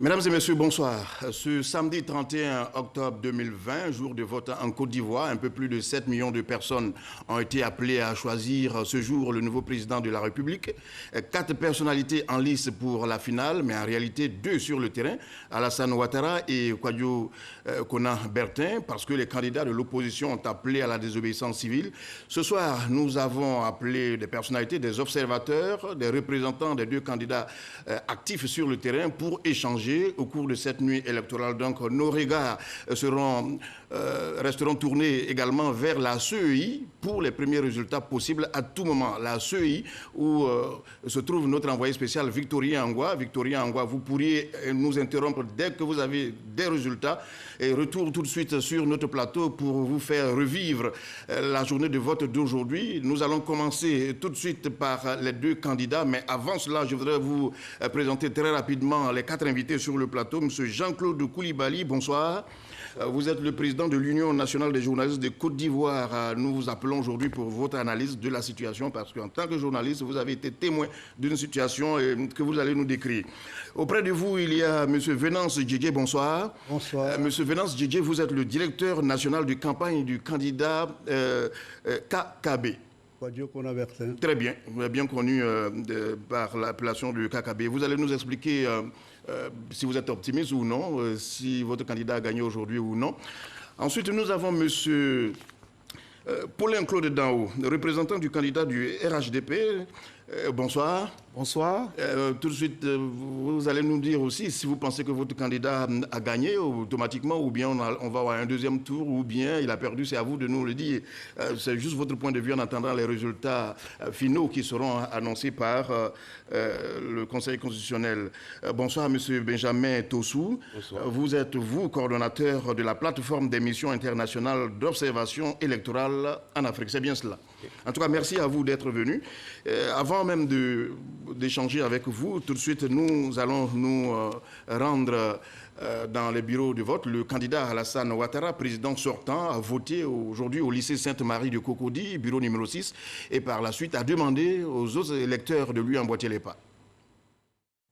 Mesdames et messieurs, bonsoir. Ce samedi 31 octobre 2020, jour de vote en Côte d'Ivoire, un peu plus de 7 millions de personnes ont été appelées à choisir ce jour le nouveau président de la République. 4 personnalités en lice pour la finale, mais en réalité 2 sur le terrain, Alassane Ouattara et Kwadjo Kona Bertin, parce que les candidats de l'opposition ont appelé à la désobéissance civile. Ce soir, nous avons appelé des personnalités, des observateurs, des représentants des 2 candidats actifs sur le terrain pour échanger au cours de cette nuit électorale. Donc nos regards resteront tournés également vers la CEI pour les premiers résultats possibles à tout moment. La CEI où se trouve notre envoyé spécial Victorien Angwa. Victorien Angwa, vous pourriez nous interrompre dès que vous avez des résultats et retour tout de suite sur notre plateau pour vous faire revivre la journée de vote d'aujourd'hui. Nous allons commencer tout de suite par les 2 candidats, mais avant cela, je voudrais vous présenter très rapidement les 4 invités sur le plateau. Monsieur Jean-Claude Koulibaly, bonsoir. Vous êtes le président de l'Union nationale des journalistes de Côte d'Ivoire. Nous vous appelons aujourd'hui pour votre analyse de la situation parce qu'en tant que journaliste, vous avez été témoin d'une situation que vous allez nous décrire. Auprès de vous, il y a monsieur Venance Djedje, bonsoir. Bonsoir. Monsieur Venance Djedje, vous êtes le directeur national de campagne du candidat KKB. Très bien, vous êtes bien connu par l'appellation du KKB. Vous allez nous expliquer si vous êtes optimiste ou non, si votre candidat a gagné aujourd'hui ou non. Ensuite, nous avons M. Paulin Claude Danho, représentant du candidat du RHDP. Bonsoir. Bonsoir. Tout de suite, vous allez nous dire aussi si vous pensez que votre candidat a gagné automatiquement ou bien on va avoir un deuxième tour ou bien il a perdu. C'est à vous de nous le dire. C'est juste votre point de vue en attendant les résultats finaux qui seront annoncés par le Conseil constitutionnel. Bonsoir, Monsieur Benjamin Tossou. Bonsoir. Vous êtes, coordonnateur de la plateforme des missions internationales d'observation électorale en Afrique. C'est bien cela. En tout cas, merci à vous d'être venu. Avant même d'échanger avec vous, tout de suite, nous allons nous rendre dans les bureaux de vote. Le candidat Alassane Ouattara, président sortant, a voté aujourd'hui au lycée Sainte-Marie de Cocody, bureau numéro 6, et par la suite a demandé aux autres électeurs de lui emboîter les pas.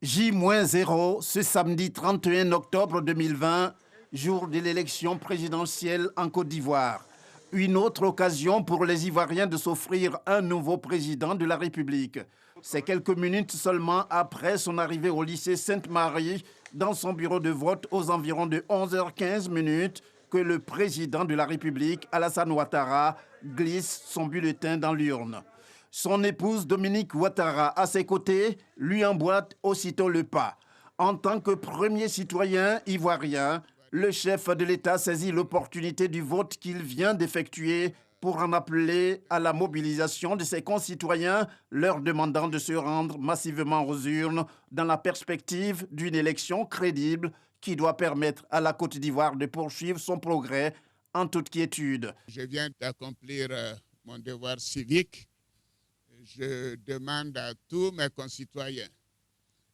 J-0, ce samedi 31 octobre 2020, jour de l'élection présidentielle en Côte d'Ivoire. Une autre occasion pour les Ivoiriens de s'offrir un nouveau président de la République. C'est quelques minutes seulement après son arrivée au lycée Sainte-Marie, dans son bureau de vote aux environs de 11h15 que le président de la République, Alassane Ouattara, glisse son bulletin dans l'urne. Son épouse Dominique Ouattara, à ses côtés, lui emboîte aussitôt le pas. En tant que premier citoyen ivoirien, le chef de l'État saisit l'opportunité du vote qu'il vient d'effectuer pour en appeler à la mobilisation de ses concitoyens, leur demandant de se rendre massivement aux urnes dans la perspective d'une élection crédible qui doit permettre à la Côte d'Ivoire de poursuivre son progrès en toute quiétude. Je viens d'accomplir mon devoir civique. Je demande à tous mes concitoyens,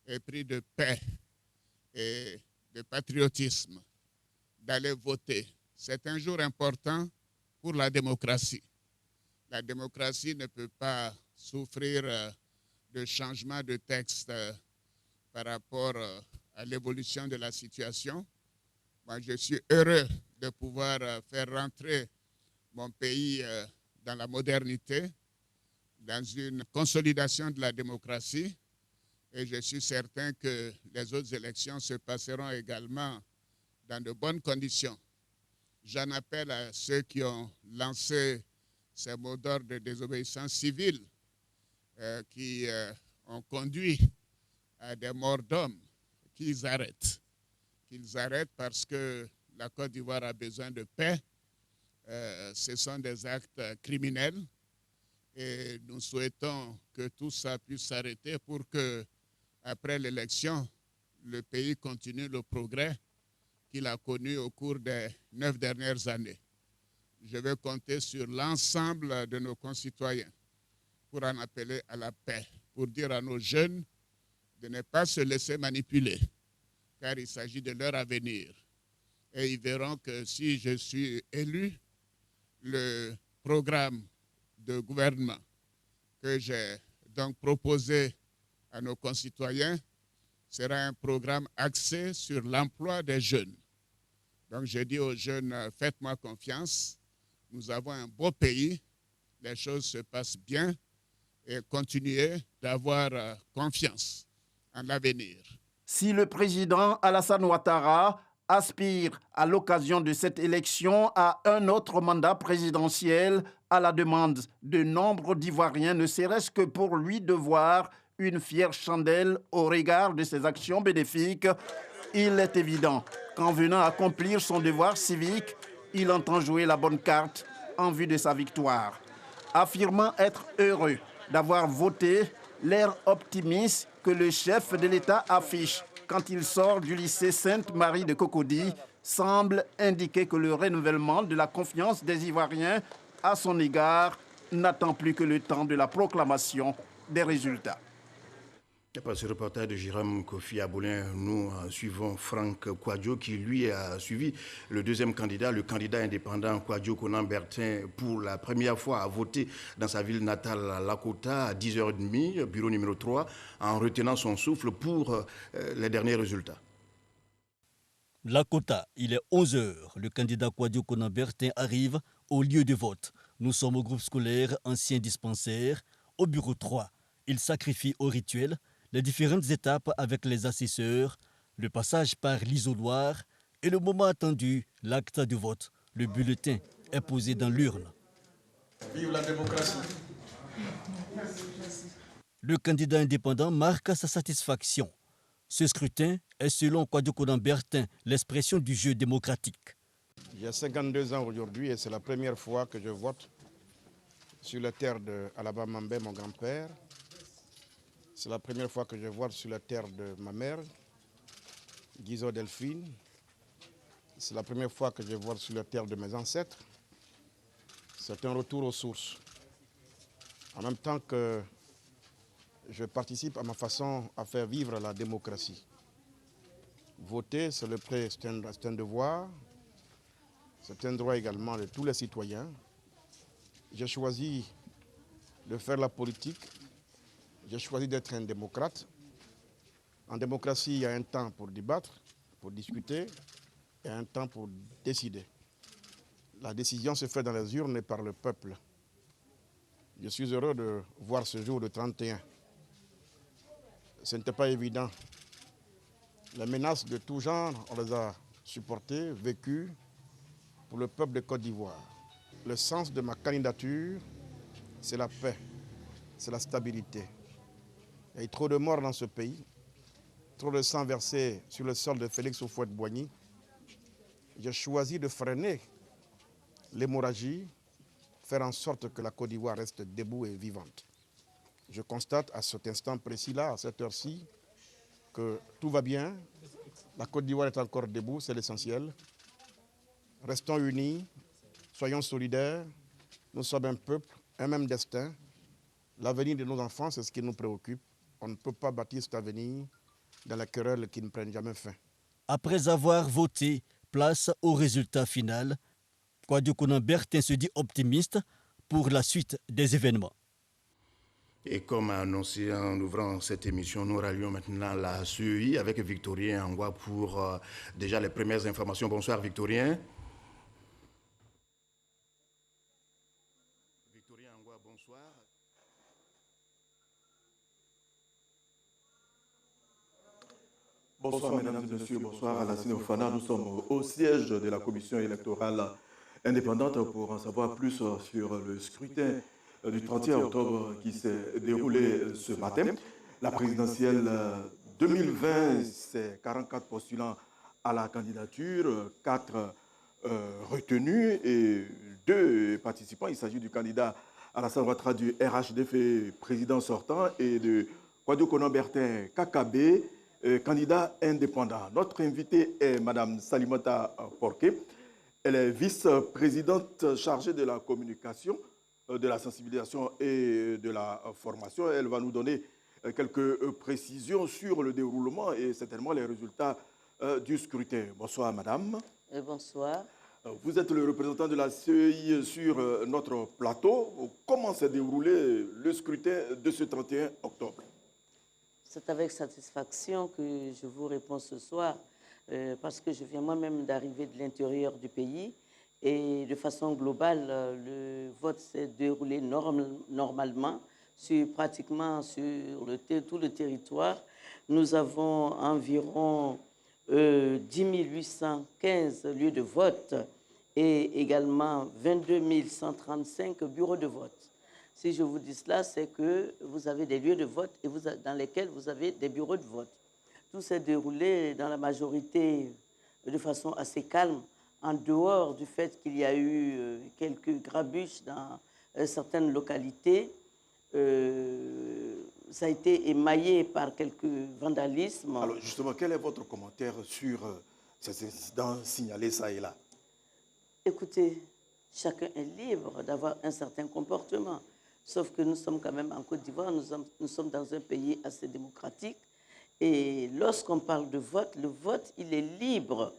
épris de paix et de patriotisme, d'aller voter. C'est un jour important pour la démocratie. La démocratie ne peut pas souffrir de changement de texte par rapport à l'évolution de la situation. Moi, je suis heureux de pouvoir faire rentrer mon pays dans la modernité, dans une consolidation de la démocratie. Et je suis certain que les autres élections se passeront également dans de bonnes conditions. J'en appelle à ceux qui ont lancé ces mots d'ordre de désobéissance civile qui ont conduit à des morts d'hommes, qu'ils arrêtent. Qu'ils arrêtent parce que la Côte d'Ivoire a besoin de paix. Ce sont des actes criminels et nous souhaitons que tout ça puisse s'arrêter pour que, après l'élection, le pays continue le progrès qu'il a connu au cours des 9 dernières années. Je vais compter sur l'ensemble de nos concitoyens pour en appeler à la paix, pour dire à nos jeunes de ne pas se laisser manipuler, car il s'agit de leur avenir. Et ils verront que si je suis élu, le programme de gouvernement que j'ai donc proposé à nos concitoyens sera un programme axé sur l'emploi des jeunes. Donc j'ai dit aux jeunes, faites-moi confiance, nous avons un beau pays, les choses se passent bien et continuez d'avoir confiance en l'avenir. Si le président Alassane Ouattara aspire à l'occasion de cette élection à un autre mandat présidentiel à la demande de nombre d'Ivoiriens, ne serait-ce que pour lui de voir une fière chandelle au regard de ses actions bénéfiques, il est évident qu'en venant accomplir son devoir civique, il entend jouer la bonne carte en vue de sa victoire. Affirmant être heureux d'avoir voté, l'air optimiste que le chef de l'État affiche quand il sort du lycée Sainte-Marie de Cocody semble indiquer que le renouvellement de la confiance des Ivoiriens à son égard n'attend plus que le temps de la proclamation des résultats. Après ce reportage de Jérôme Kofi Aboulin, nous suivons Franck Kouadio qui lui a suivi le deuxième candidat, le candidat indépendant Kouadio Konan Bertin, pour la première fois à voter dans sa ville natale à Lakota à 10h30, bureau numéro 3, en retenant son souffle pour les derniers résultats. Lakota, il est 11h. Le candidat Kouadio Konan Bertin arrive au lieu de vote. Nous sommes au groupe scolaire ancien dispensaire, au bureau 3. Il sacrifie au rituel les différentes étapes avec les assesseurs, le passage par l'isoloir et le moment attendu, l'acte de vote. Le bulletin est posé dans l'urne. Vive la démocratie. Le candidat indépendant marque sa satisfaction. Ce scrutin est selon Kouadio Konan Bertin l'expression du jeu démocratique. J'ai 52 ans aujourd'hui et c'est la première fois que je vote sur la terre de Alaba Mambé, mon grand-père. C'est la première fois que je vote sur la terre de ma mère, Guizot Delphine. C'est la première fois que je vote sur la terre de mes ancêtres. C'est un retour aux sources. En même temps que je participe à ma façon à faire vivre la démocratie. Voter, c'est un devoir. C'est un droit également de tous les citoyens. J'ai choisi de faire la politique. J'ai choisi d'être un démocrate. En démocratie, il y a un temps pour débattre, pour discuter, et un temps pour décider. La décision se fait dans les urnes et par le peuple. Je suis heureux de voir ce jour de 31. Ce n'était pas évident. Les menaces de tout genre, on les a supportées, vécues pour le peuple de Côte d'Ivoire. Le sens de ma candidature, c'est la paix, c'est la stabilité. Il y a eu trop de morts dans ce pays, trop de sang versé sur le sol de Félix Houphouët-Boigny. J'ai choisi de freiner l'hémorragie, faire en sorte que la Côte d'Ivoire reste debout et vivante. Je constate à cet instant précis-là, à cette heure-ci, que tout va bien. La Côte d'Ivoire est encore debout, c'est l'essentiel. Restons unis, soyons solidaires. Nous sommes un peuple, un même destin. L'avenir de nos enfants, c'est ce qui nous préoccupe. On ne peut pas bâtir cet avenir dans la querelle qui ne prenne jamais fin. Après avoir voté, place au résultat final. Kouadio Konan Bertin se dit optimiste pour la suite des événements. Et comme annoncé en ouvrant cette émission, nous rallions maintenant la CEI avec Victorien Angwa pour déjà les premières informations. Bonsoir Victorien. Victorien Angwa, bonsoir. Bonsoir mesdames et messieurs, bonsoir à la Sénéofana. Nous sommes au siège de la commission électorale indépendante pour en savoir plus sur le scrutin du 31 octobre qui s'est déroulé ce matin. La présidentielle 2020, c'est 44 postulants à la candidature, 4 retenus et 2 participants. Il s'agit du candidat Alassane Ouattara du RHDF, président sortant, et de Kouadio Konan Bertin Kakabe, candidat indépendant. Notre invitée est Mme Salimata Porqué. Elle est vice-présidente chargée de la communication, de la sensibilisation et de la formation. Elle va nous donner quelques précisions sur le déroulement et certainement les résultats du scrutin. Bonsoir madame. Bonsoir. Vous êtes le représentant de la CEI sur notre plateau. Comment s'est déroulé le scrutin de ce 31 octobre? C'est avec satisfaction que je vous réponds ce soir, parce que je viens moi-même d'arriver de l'intérieur du pays et de façon globale, le vote s'est déroulé normalement pratiquement sur tout le territoire. Nous avons environ 10 815 lieux de vote et également 22 135 bureaux de vote. Si je vous dis cela, c'est que vous avez des lieux de vote et dans lesquels vous avez des bureaux de vote. Tout s'est déroulé dans la majorité de façon assez calme, en dehors du fait qu'il y a eu quelques grabuches dans certaines localités. Ça a été émaillé par quelques vandalismes. Alors justement, quel est votre commentaire sur ces incidents signalés ça et là? Écoutez, chacun est libre d'avoir un certain comportement. Sauf que nous sommes quand même en Côte d'Ivoire, nous sommes dans un pays assez démocratique. Et lorsqu'on parle de vote, le vote, il est libre.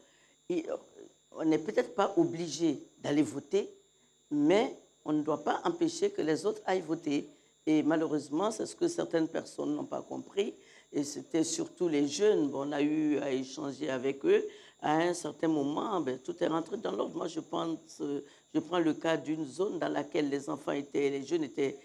On n'est peut-être pas obligé d'aller voter, mais on ne doit pas empêcher que les autres aillent voter. Et malheureusement, c'est ce que certaines personnes n'ont pas compris. Et c'était surtout les jeunes. Bon, on a eu à échanger avec eux. À un certain moment, tout est rentré dans l'ordre. Moi, je prends le cas d'une zone dans laquelle les jeunes étaient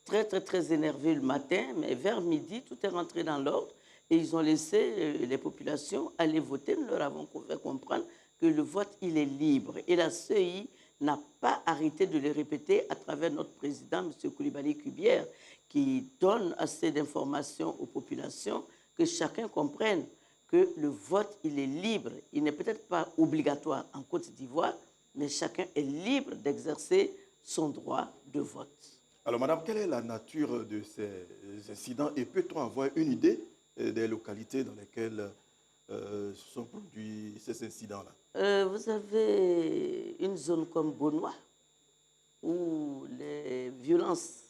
très énervés le matin. Mais vers midi, tout est rentré dans l'ordre. Et ils ont laissé les populations aller voter. Nous leur avons fait comprendre que le vote, il est libre. Et la CEI n'a pas arrêté de le répéter à travers notre président, M. Coulibaly Kubière, qui donne assez d'informations aux populations, que chacun comprenne que le vote, il est libre. Il n'est peut-être pas obligatoire en Côte d'Ivoire, mais chacun est libre d'exercer son droit de vote. Alors, madame, quelle est la nature de ces incidents et peut-on avoir une idée des localités dans lesquelles se sont produits ces incidents-là? Vous avez une zone comme Beaunois, où les violences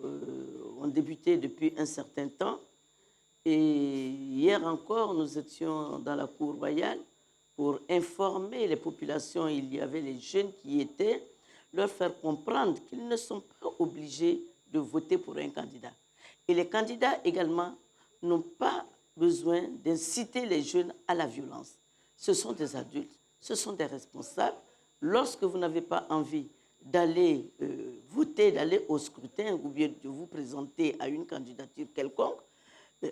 ont débuté depuis un certain temps. Et hier encore, nous étions dans la cour royale pour informer les populations. Il y avait les jeunes qui étaient, leur faire comprendre qu'ils ne sont pas obligés de voter pour un candidat. Et les candidats également n'ont pas besoin d'inciter les jeunes à la violence. Ce sont des adultes, ce sont des responsables. Lorsque vous n'avez pas envie d'aller voter, d'aller au scrutin ou bien de vous présenter à une candidature quelconque,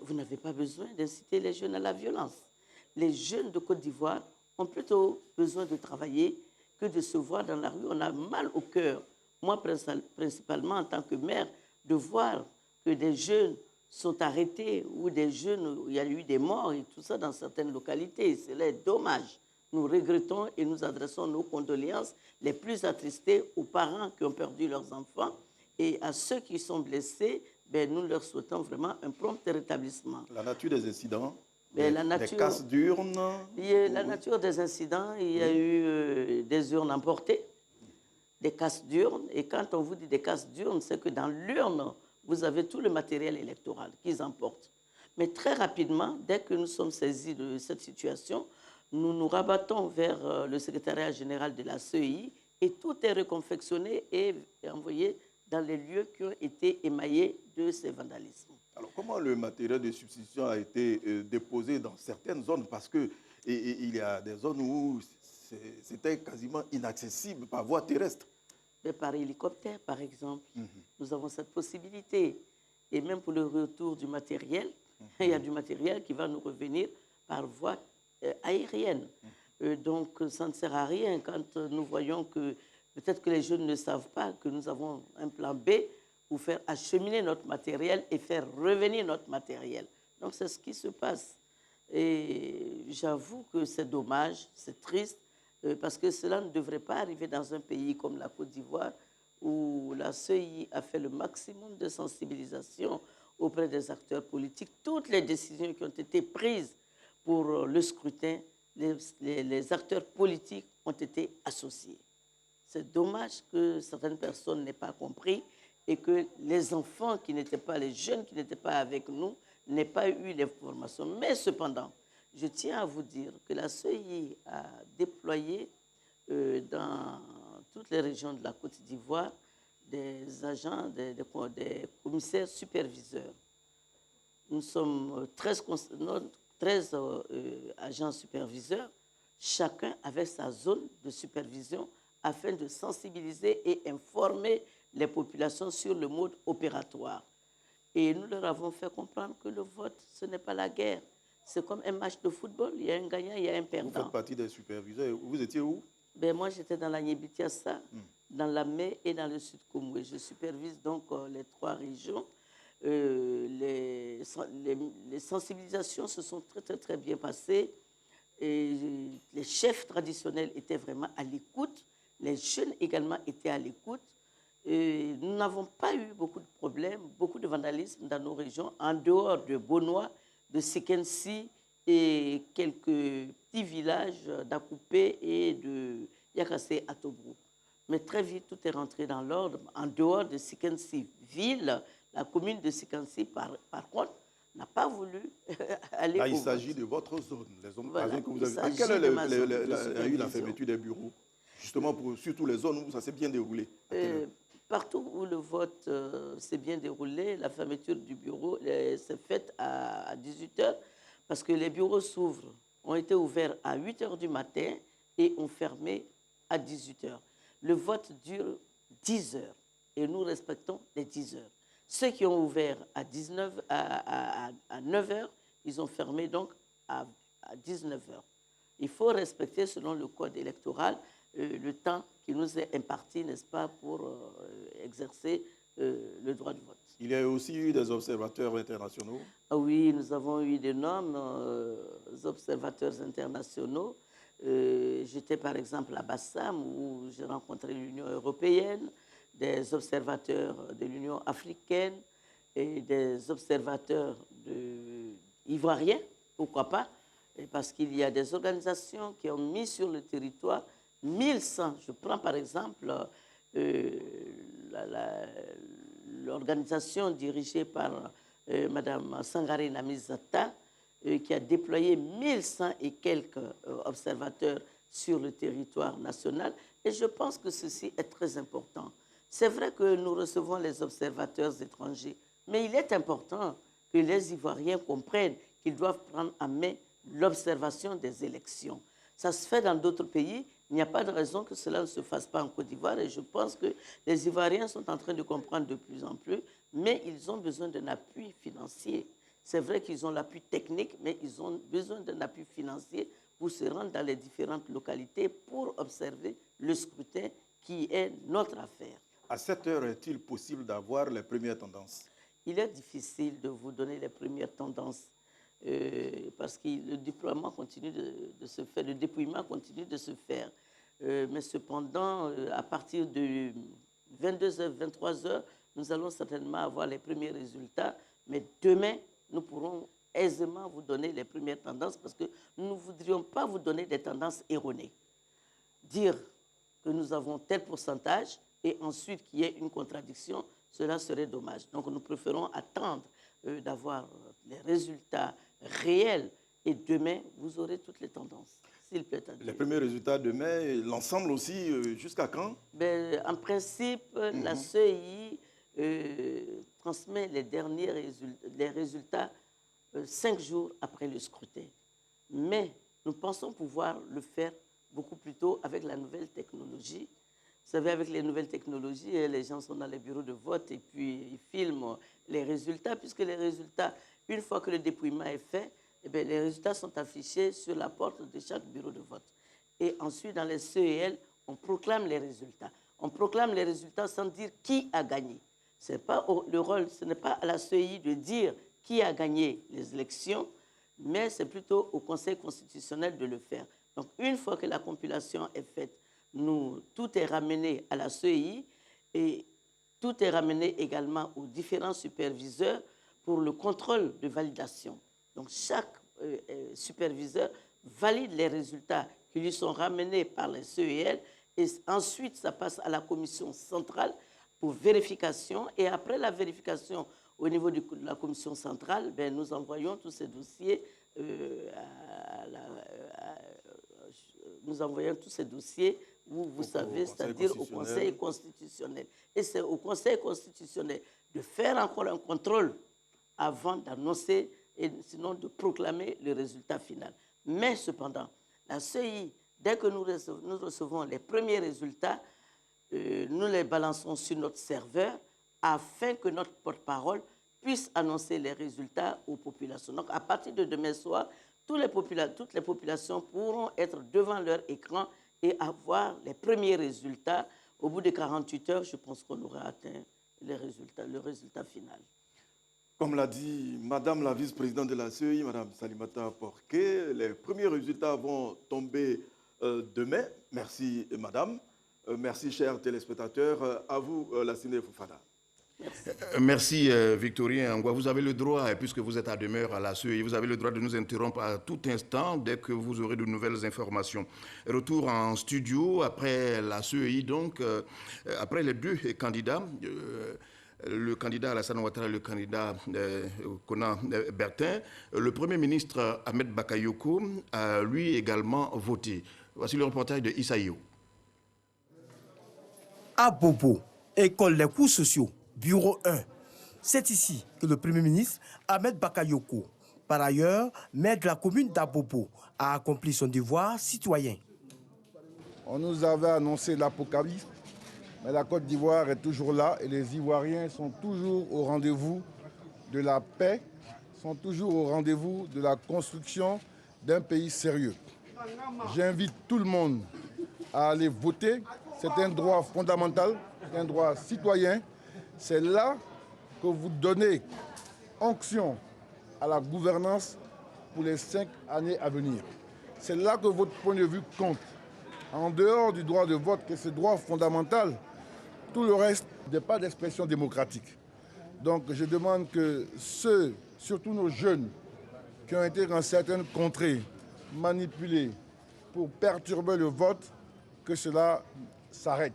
vous n'avez pas besoin d'inciter les jeunes à la violence. Les jeunes de Côte d'Ivoire ont plutôt besoin de travailler que de se voir dans la rue. On a mal au cœur, moi principalement en tant que maire, de voir que des jeunes sont arrêtés ou des jeunes, où il y a eu des morts et tout ça dans certaines localités. C'est dommage. Nous regrettons et nous adressons nos condoléances les plus attristées aux parents qui ont perdu leurs enfants et à ceux qui sont blessés. Nous leur souhaitons vraiment un prompt rétablissement. La nature des incidents, des casses d'urnes. La nature des incidents, il y a eu des urnes emportées, des casses d'urnes. Et quand on vous dit des casses d'urnes, c'est que dans l'urne, vous avez tout le matériel électoral qu'ils emportent. Mais très rapidement, dès que nous sommes saisis de cette situation, nous nous rabattons vers le secrétariat général de la CEI et tout est reconfectionné et envoyé dans les lieux qui ont été émaillés de ces vandalismes. Alors, comment le matériel de substitution a été déposé dans certaines zones? Parce qu'il y a des zones où c'était quasiment inaccessible par voie terrestre. Mais par hélicoptère, par exemple, nous avons cette possibilité. Et même pour le retour du matériel, il y a du matériel qui va nous revenir par voie aérienne. Donc, ça ne sert à rien quand nous voyons que peut-être que les jeunes ne savent pas que nous avons un plan B pour faire acheminer notre matériel et faire revenir notre matériel. Donc, c'est ce qui se passe. Et j'avoue que c'est dommage, c'est triste, parce que cela ne devrait pas arriver dans un pays comme la Côte d'Ivoire, où la CEI a fait le maximum de sensibilisation auprès des acteurs politiques. Toutes les décisions qui ont été prises pour le scrutin, les acteurs politiques ont été associés. C'est dommage que certaines personnes n'aient pas compris et que les enfants qui n'étaient pas, les jeunes qui n'étaient pas avec nous, n'aient pas eu l'information. Mais cependant, je tiens à vous dire que la CEI a déployé dans toutes les régions de la Côte d'Ivoire des agents, des commissaires superviseurs. nous sommes 13 agents superviseurs, chacun avec sa zone de supervision afin de sensibiliser et informer les populations sur le mode opératoire. Et nous leur avons fait comprendre que le vote, ce n'est pas la guerre. C'est comme un match de football, il y a un gagnant, il y a un perdant. Vous faites partie des superviseurs. Vous étiez où? Ben, moi, j'étais dans la Niébitiassa, dans la Mai et dans le Sud Komoué. Je supervise donc les 3 régions. Les sensibilisations se sont très bien passées. Et les chefs traditionnels étaient vraiment à l'écoute. Les jeunes également étaient à l'écoute. Nous n'avons pas eu beaucoup de problèmes, beaucoup de vandalisme dans nos régions, en dehors de Bonois, de Sekensi et quelques petits villages d'Akoupé et de Yakassé à Tobrou. Mais très vite, tout est rentré dans l'ordre. En dehors de Sekensi ville, la commune de Sekensi, par contre, n'a pas voulu aller là, au il vote. s'agit de votre zone, les zones Voilà, que vous avez. il Quelle s'agit de est ma zone de la supervision. fermeture des bureaux? Justement, pour surtout les zones où ça s'est bien déroulé. Partout où le vote s'est bien déroulé, la fermeture du bureau s'est faite à 18h parce que les bureaux s'ouvrent, ont été ouverts à 8h du matin et ont fermé à 18h. Le vote dure 10 heures et nous respectons les 10 heures. Ceux qui ont ouvert à 9h, ils ont fermé donc à 19h. Il faut respecter, selon le code électoral, le temps qui nous est imparti, n'est-ce pas, pour exercer le droit de vote. Il y a aussi eu des observateurs internationaux. Ah oui, nous avons eu d'énormes observateurs internationaux. J'étais par exemple à Bassam où j'ai rencontré l'Union européenne, des observateurs de l'Union africaine et des observateurs ivoiriens, pourquoi pas, parce qu'il y a des organisations qui ont mis sur le territoire 1100. Je prends par exemple l'organisation dirigée par Mme Sangaré Namizata, qui a déployé 1100 et quelques observateurs sur le territoire national. Et je pense que ceci est très important. C'est vrai que nous recevons les observateurs étrangers, mais il est important que les Ivoiriens comprennent qu'ils doivent prendre en main l'observation des élections. Ça se fait dans d'autres pays. Il n'y a pas de raison que cela ne se fasse pas en Côte d'Ivoire. Et je pense que les Ivoiriens sont en train de comprendre de plus en plus, mais ils ont besoin d'un appui financier. C'est vrai qu'ils ont l'appui technique, mais ils ont besoin d'un appui financier pour se rendre dans les différentes localités pour observer le scrutin qui est notre affaire. À cette heure, est-il possible d'avoir les premières tendances? Il est difficile de vous donner les premières tendances parce que le déploiement continue de se faire, le dépouillement continue de se faire. Mais cependant, à partir de 22h, 23h, nous allons certainement avoir les premiers résultats. Mais demain, nous pourrons aisément vous donner les premières tendances parce que nous ne voudrions pas vous donner des tendances erronées. Dire que nous avons tel pourcentage et ensuite qu'il y ait une contradiction, cela serait dommage. Donc nous préférons attendre d'avoir les résultats réels et demain, vous aurez toutes les tendances, s'il plaît à Dieu. Les premiers résultats demain, l'ensemble aussi, jusqu'à quand? Ben, en principe, la CEI transmet les résultats 5 jours après le scrutin. Mais nous pensons pouvoir le faire beaucoup plus tôt avec la nouvelle technologie. Vous savez, avec les nouvelles technologies, les gens sont dans les bureaux de vote et puis ils filment les résultats, puisque les résultats, une fois que le dépouillement est fait, eh bien, les résultats sont affichés sur la porte de chaque bureau de vote. Et ensuite, dans les CEL, on proclame les résultats. On proclame les résultats sans dire qui a gagné. Ce n'est pas le rôle, ce n'est pas à la CEI de dire qui a gagné les élections, mais c'est plutôt au Conseil constitutionnel de le faire. Donc, une fois que la compilation est faite, tout est ramené à la CEI et tout est ramené également aux différents superviseurs pour le contrôle de validation. Donc, chaque superviseur valide les résultats qui lui sont ramenés par les CEL et ensuite, ça passe à la commission centrale pour vérification. Et après la vérification au niveau de la commission centrale, ben, nous envoyons tous ces dossiers vous savez, c'est-à-dire au Conseil constitutionnel. Et c'est au Conseil constitutionnel de faire encore un contrôle avant d'annoncer et sinon de proclamer le résultat final. Mais cependant, la CEI, dès que nous recevons les premiers résultats, nous les balançons sur notre serveur afin que notre porte-parole puisse annoncer les résultats aux populations. Donc, à partir de demain soir, toutes les populations pourront être devant leur écran et avoir les premiers résultats. Au bout de 48 heures, je pense qu'on aura atteint le résultat final. Comme l'a dit Madame la vice-présidente de la CEI, Madame Salimata Porquet, les premiers résultats vont tomber demain. Merci, Madame. Merci, chers téléspectateurs. À vous, Lassine Fofana. Merci, Victorien Angwa. Vous avez le droit, puisque vous êtes à demeure à la CEI, vous avez le droit de nous interrompre à tout instant dès que vous aurez de nouvelles informations. Retour en studio après la CEI, donc, après les deux candidats, le candidat Alassane Ouattara et le candidat Kona Bertin, le Premier ministre Ahmed Bakayoko a lui également voté. Voici le reportage de Issaïo. À Bobo, école des cours sociaux, bureau 1. C'est ici que le Premier ministre Ahmed Bakayoko, par ailleurs maire de la commune d'Abobo, a accompli son devoir citoyen. On nous avait annoncé l'apocalypse, mais la Côte d'Ivoire est toujours là et les Ivoiriens sont toujours au rendez-vous de la paix, sont toujours au rendez-vous de la construction d'un pays sérieux. J'invite tout le monde à aller voter. C'est un droit fondamental, un droit citoyen. C'est là que vous donnez onction à la gouvernance pour les 5 années à venir. C'est là que votre point de vue compte. En dehors du droit de vote, qui est ce droit fondamental, tout le reste n'est pas d'expression démocratique. Donc je demande que ceux, surtout nos jeunes, qui ont été dans certaines contrées manipulés pour perturber le vote, que cela s'arrête.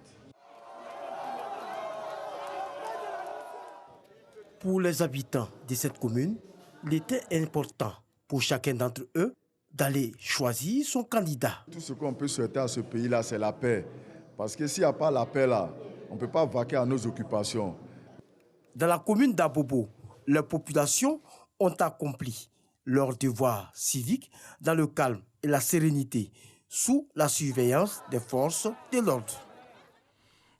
Pour les habitants de cette commune, il était important pour chacun d'entre eux d'aller choisir son candidat. Tout ce qu'on peut souhaiter à ce pays-là, c'est la paix. Parce que s'il n'y a pas la paix là, on ne peut pas vaquer à nos occupations. Dans la commune d'Abobo, les populations ont accompli leur devoir civique dans le calme et la sérénité, sous la surveillance des forces de l'ordre.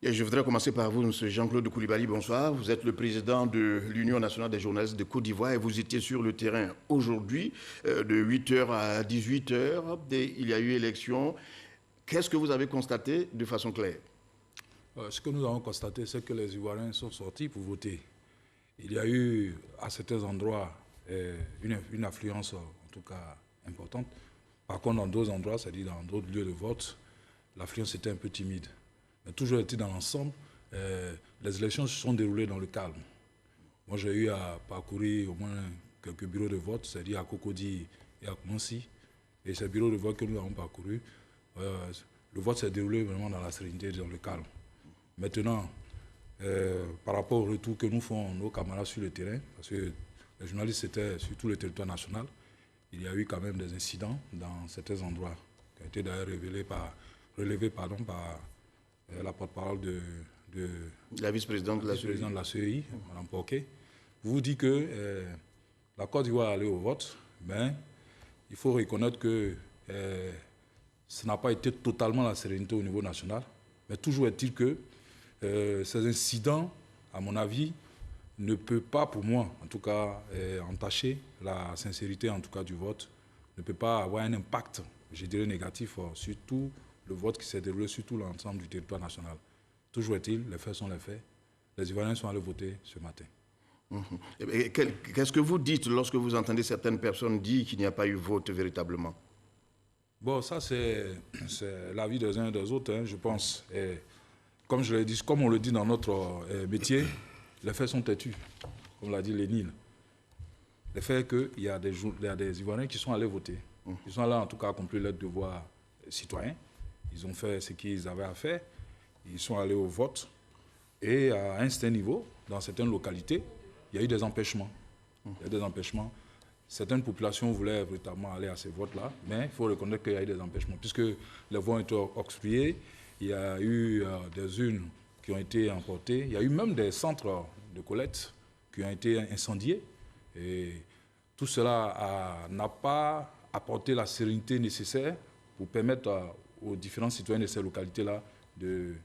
Et je voudrais commencer par vous, M. Jean-Claude Koulibaly, bonsoir. Vous êtes le président de l'Union nationale des journalistes de Côte d'Ivoire et vous étiez sur le terrain aujourd'hui, de 8h à 18h. Il y a eu élection. Qu'est-ce que vous avez constaté de façon claire? Ce que nous avons constaté, c'est que les Ivoiriens sont sortis pour voter. Il y a eu, à certains endroits, une affluence, en tout cas, importante. Par contre, dans d'autres endroits, c'est-à-dire dans d'autres lieux de vote, l'affluence était un peu timide. Mais toujours été dans l'ensemble, les élections se sont déroulées dans le calme. Moi, j'ai eu à parcourir au moins quelques bureaux de vote, c'est-à-dire à Cocody et à Koumansi. Et ces bureaux de vote que nous avons parcourus, le vote s'est déroulé vraiment dans la sérénité et dans le calme. Maintenant, par rapport au retour que nous font nos camarades sur le terrain, parce que les journalistes étaient sur tout le territoire national, il y a eu quand même des incidents dans certains endroits, qui ont été d'ailleurs relevés par la porte-parole de la vice-présidente de la CEI, Mme Porquet. Vous dit que la Côte d'Ivoire est allée au vote, mais il faut reconnaître que ce n'a pas été totalement la sérénité au niveau national, mais toujours est-il que ces incidents, à mon avis, ne peut pas, pour moi, en tout cas, entacher la sincérité, en tout cas, du vote, ne peut pas avoir un impact, je dirais, négatif sur tout le vote qui s'est déroulé sur tout l'ensemble du territoire national. Toujours est-il, les faits sont les faits. Les Ivoiriens sont allés voter ce matin. Qu'est-ce que vous dites lorsque vous entendez certaines personnes dire qu'il n'y a pas eu vote véritablement? Bon, ça, c'est l'avis des uns et des autres, hein, je pense. Et comme on le dit dans notre métier, les faits sont têtus, comme l'a dit Lénine. Le fait est qu'il y a des Ivoiriens qui sont allés voter. Ils sont allés en tout cas accomplir leur devoir citoyen. Ils ont fait ce qu'ils avaient à faire. Ils sont allés au vote. Et à un certain niveau, dans certaines localités, il y a eu des empêchements. Il y a des empêchements. Certaines populations voulaient véritablement aller à ces votes-là, mais il faut reconnaître qu'il y a eu des empêchements, puisque les voix ont été obstruées. Il y a eu des urnes qui ont été emportées. Il y a eu même des centres de collecte qui ont été incendiés. Et tout cela n'a pas apporté la sérénité nécessaire pour permettre aux différents citoyens de ces localités-là de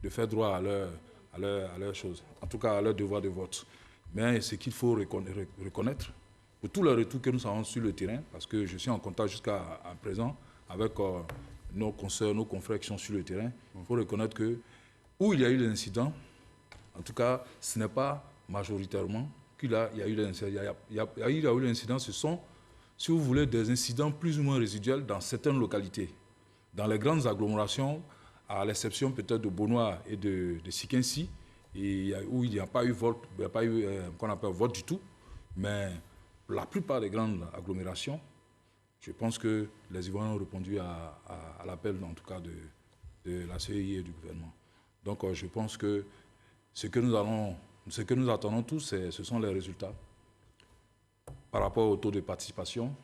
faire droit à leurs choses, en tout cas à leur devoir de vote. Mais ce qu'il faut reconnaître, pour tous les retours que nous avons sur le terrain, parce que je suis en contact jusqu'à présent avec nos consoeurs, nos confrères qui sont sur le terrain, il faut reconnaître que où il y a eu des incidents, en tout cas, ce n'est pas majoritairement qu'il y a eu des incidents. Il y a eu des incidents, ce sont, si vous voulez, des incidents plus ou moins résiduels dans certaines localités. Dans les grandes agglomérations, à l'exception peut-être de Bonois et de Sikensi, où il n'y a pas eu vote, il n'y a pas eu qu'on appelle vote du tout, mais la plupart des grandes agglomérations, je pense que les Ivoiriens ont répondu à l'appel, en tout cas, de la CEI et du gouvernement. Donc je pense que ce que nous attendons tous, ce sont les résultats par rapport au taux de participation,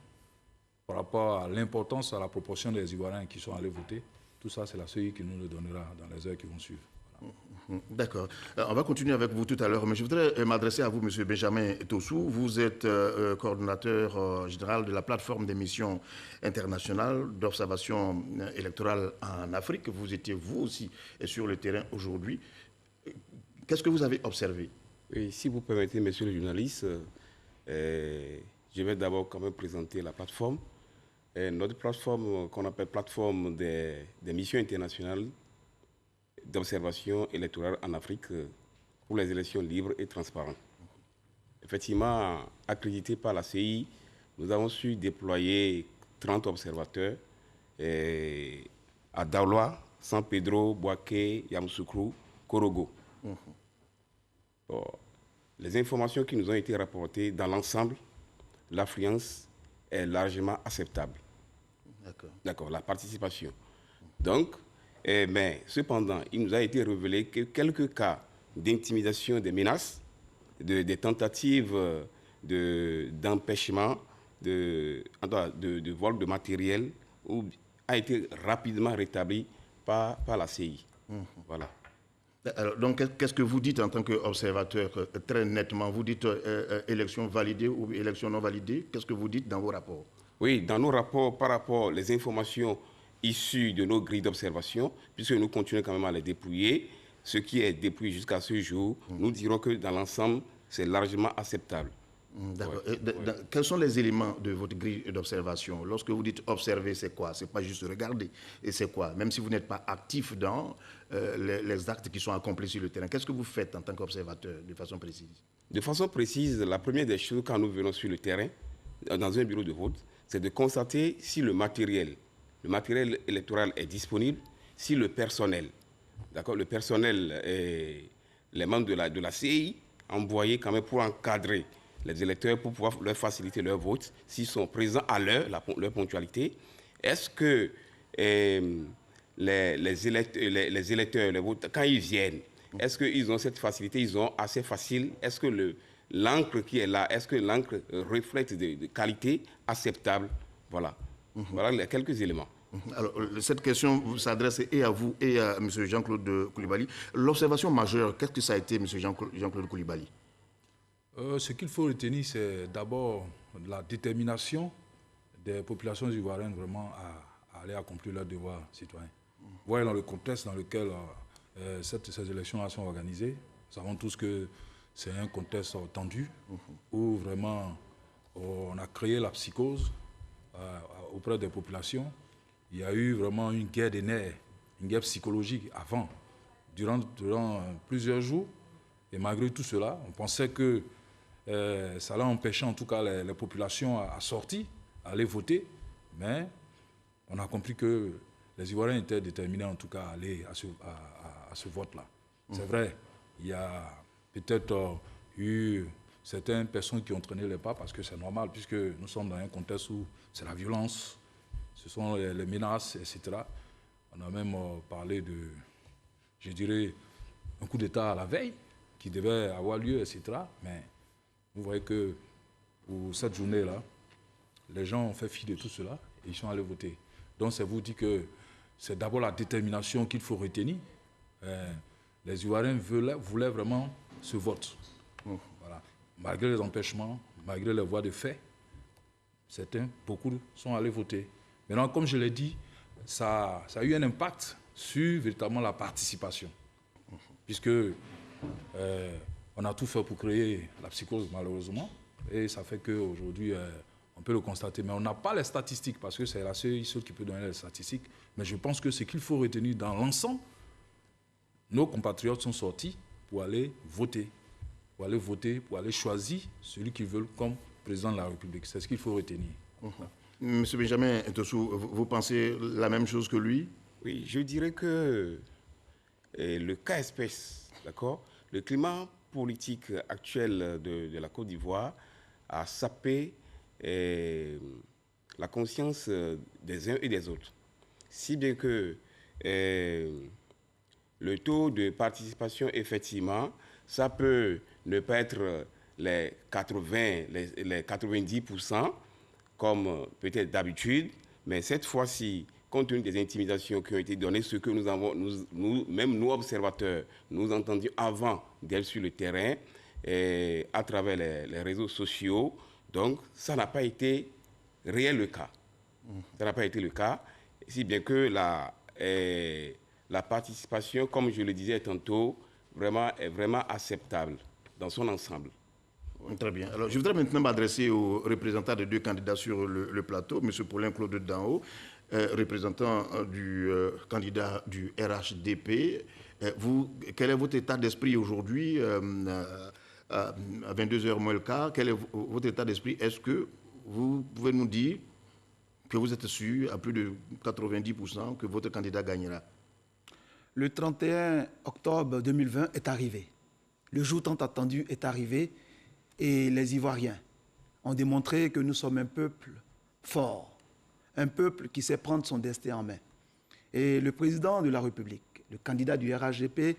par rapport à l'importance, à la proportion des Ivoiriens qui sont allés voter. Tout ça, c'est la CEI qui nous le donnera dans les heures qui vont suivre. Voilà. D'accord. On va continuer avec vous tout à l'heure, mais je voudrais m'adresser à vous, M. Benjamin Tossou. Vous êtes coordonnateur général de la plateforme des missions internationales d'observation électorale en Afrique. Vous étiez, vous aussi, sur le terrain aujourd'hui. Qu'est-ce que vous avez observé? Oui, si vous permettez, monsieur le journaliste, je vais d'abord quand même présenter la plateforme. Notre plateforme, qu'on appelle plateforme des missions internationales d'observation électorale en Afrique pour les élections libres et transparentes. Effectivement, accrédité par la CI, nous avons su déployer 30 observateurs à Daoula, San Pedro, Boaké, Yamoussoukro, Korogo. Bon, les informations qui nous ont été rapportées dans l'ensemble, l'affluence est largement acceptable. D'accord, la participation. Donc, mais cependant, il nous a été révélé que quelques cas d'intimidation, des menaces, des tentatives d'empêchement, de vol de matériel, a été rapidement rétabli par la CI. Voilà. Alors, donc, qu'est-ce que vous dites en tant qu'observateur, très nettement? Vous dites élection validée ou élection non validée? Qu'est-ce que vous dites dans vos rapports? Oui, dans nos rapports, par rapport aux informations issues de nos grilles d'observation, puisque nous continuons quand même à les dépouiller, ce qui est dépouillé jusqu'à ce jour, nous dirons que dans l'ensemble, c'est largement acceptable. D'accord. Ouais. Quels sont les éléments de votre grille d'observation? Lorsque vous dites observer, c'est quoi? C'est pas juste regarder. Et c'est quoi? Même si vous n'êtes pas actif dans les actes qui sont accomplis sur le terrain, qu'est-ce que vous faites en tant qu'observateur de façon précise? De façon précise, la première des choses quand nous venons sur le terrain, dans un bureau de vote, c'est de constater si le matériel électoral est disponible, si le personnel, d'accord, le personnel, les membres de la CI, envoyés quand même pour encadrer les électeurs, pour pouvoir leur faciliter leur vote, s'ils sont présents à l'heure, leur ponctualité. Est-ce que les électeurs, les votes, quand ils viennent, est-ce qu'ils ont cette facilité, ils ont assez facile? Est-ce que l'encre qui est là, est-ce que l'encre reflète de qualité acceptable? Voilà. Voilà quelques éléments. Alors, cette question s'adresse et à vous et à M. Jean-Claude Koulibaly. L'observation majeure, qu'est-ce que ça a été, M. Jean-Claude Koulibaly? Ce qu'il faut retenir, c'est d'abord la détermination des populations ivoiriennes vraiment à aller accomplir leurs devoirs citoyens. Vous voyez dans le contexte dans lequel ces élections-là sont organisées, nous savons tous que c'est un contexte tendu où vraiment on a créé la psychose auprès des populations. Il y a eu vraiment une guerre des nerfs, une guerre psychologique avant, durant plusieurs jours. Et malgré tout cela, on pensait que ça allait empêcher en tout cas les populations à sortir, à aller voter. Mais on a compris que les Ivoiriens étaient déterminés en tout cas à aller à ce vote-là. C'est vrai, il y a peut-être eu certaines personnes qui ont traîné les pas parce que c'est normal puisque nous sommes dans un contexte où c'est la violence, ce sont les menaces, etc. On a même parlé de, je dirais, un coup d'État à la veille qui devait avoir lieu, etc. Mais vous voyez que pour cette journée-là, les gens ont fait fi de tout cela et ils sont allés voter. Donc, ça vous dit que c'est d'abord la détermination qu'il faut retenir. Les Ivoiriens voulaient vraiment ce vote. Voilà. Malgré les empêchements, malgré les voix de fait, beaucoup sont allés voter. Maintenant, comme je l'ai dit, ça a eu un impact sur véritablement la participation. Puisque on a tout fait pour créer la psychose, malheureusement. Et ça fait qu'aujourd'hui, on peut le constater. Mais on n'a pas les statistiques, parce que c'est la CEI qui peut donner les statistiques. Mais je pense que ce qu'il faut retenir dans l'ensemble, nos compatriotes sont sortis pour aller voter. Pour aller choisir celui qu'ils veulent comme président de la République. C'est ce qu'il faut retenir. Monsieur Benjamin Ntossou, vous pensez la même chose que lui? Oui, je dirais que le cas espèce, d'accord, le climat politique actuel de la Côte d'Ivoire a sapé la conscience des uns et des autres. Si bien que le taux de participation, effectivement, ça peut ne pas être les 80, les 90%, comme peut-être d'habitude, mais cette fois-ci, compte tenu des intimidations qui ont été données, ce que nous avons, même nous observateurs, nous entendions avant d'être sur le terrain, à travers les réseaux sociaux, donc ça n'a pas été réel le cas. Ça n'a pas été le cas, si bien que la participation, comme je le disais tantôt, est vraiment acceptable dans son ensemble. Très bien. Alors, je voudrais maintenant m'adresser aux représentants des deux candidats sur le plateau, M. Paulin Claude Danho, représentant du candidat du RHDP. Quel est votre état d'esprit aujourd'hui, à 22h moins le quart? Quel est votre état d'esprit? Est-ce que vous pouvez nous dire que vous êtes sûr, à plus de 90%, que votre candidat gagnera? Le 31 octobre 2020 est arrivé. Le jour tant attendu est arrivé et les Ivoiriens ont démontré que nous sommes un peuple fort, un peuple qui sait prendre son destin en main. Et le président de la République, le candidat du RHDP,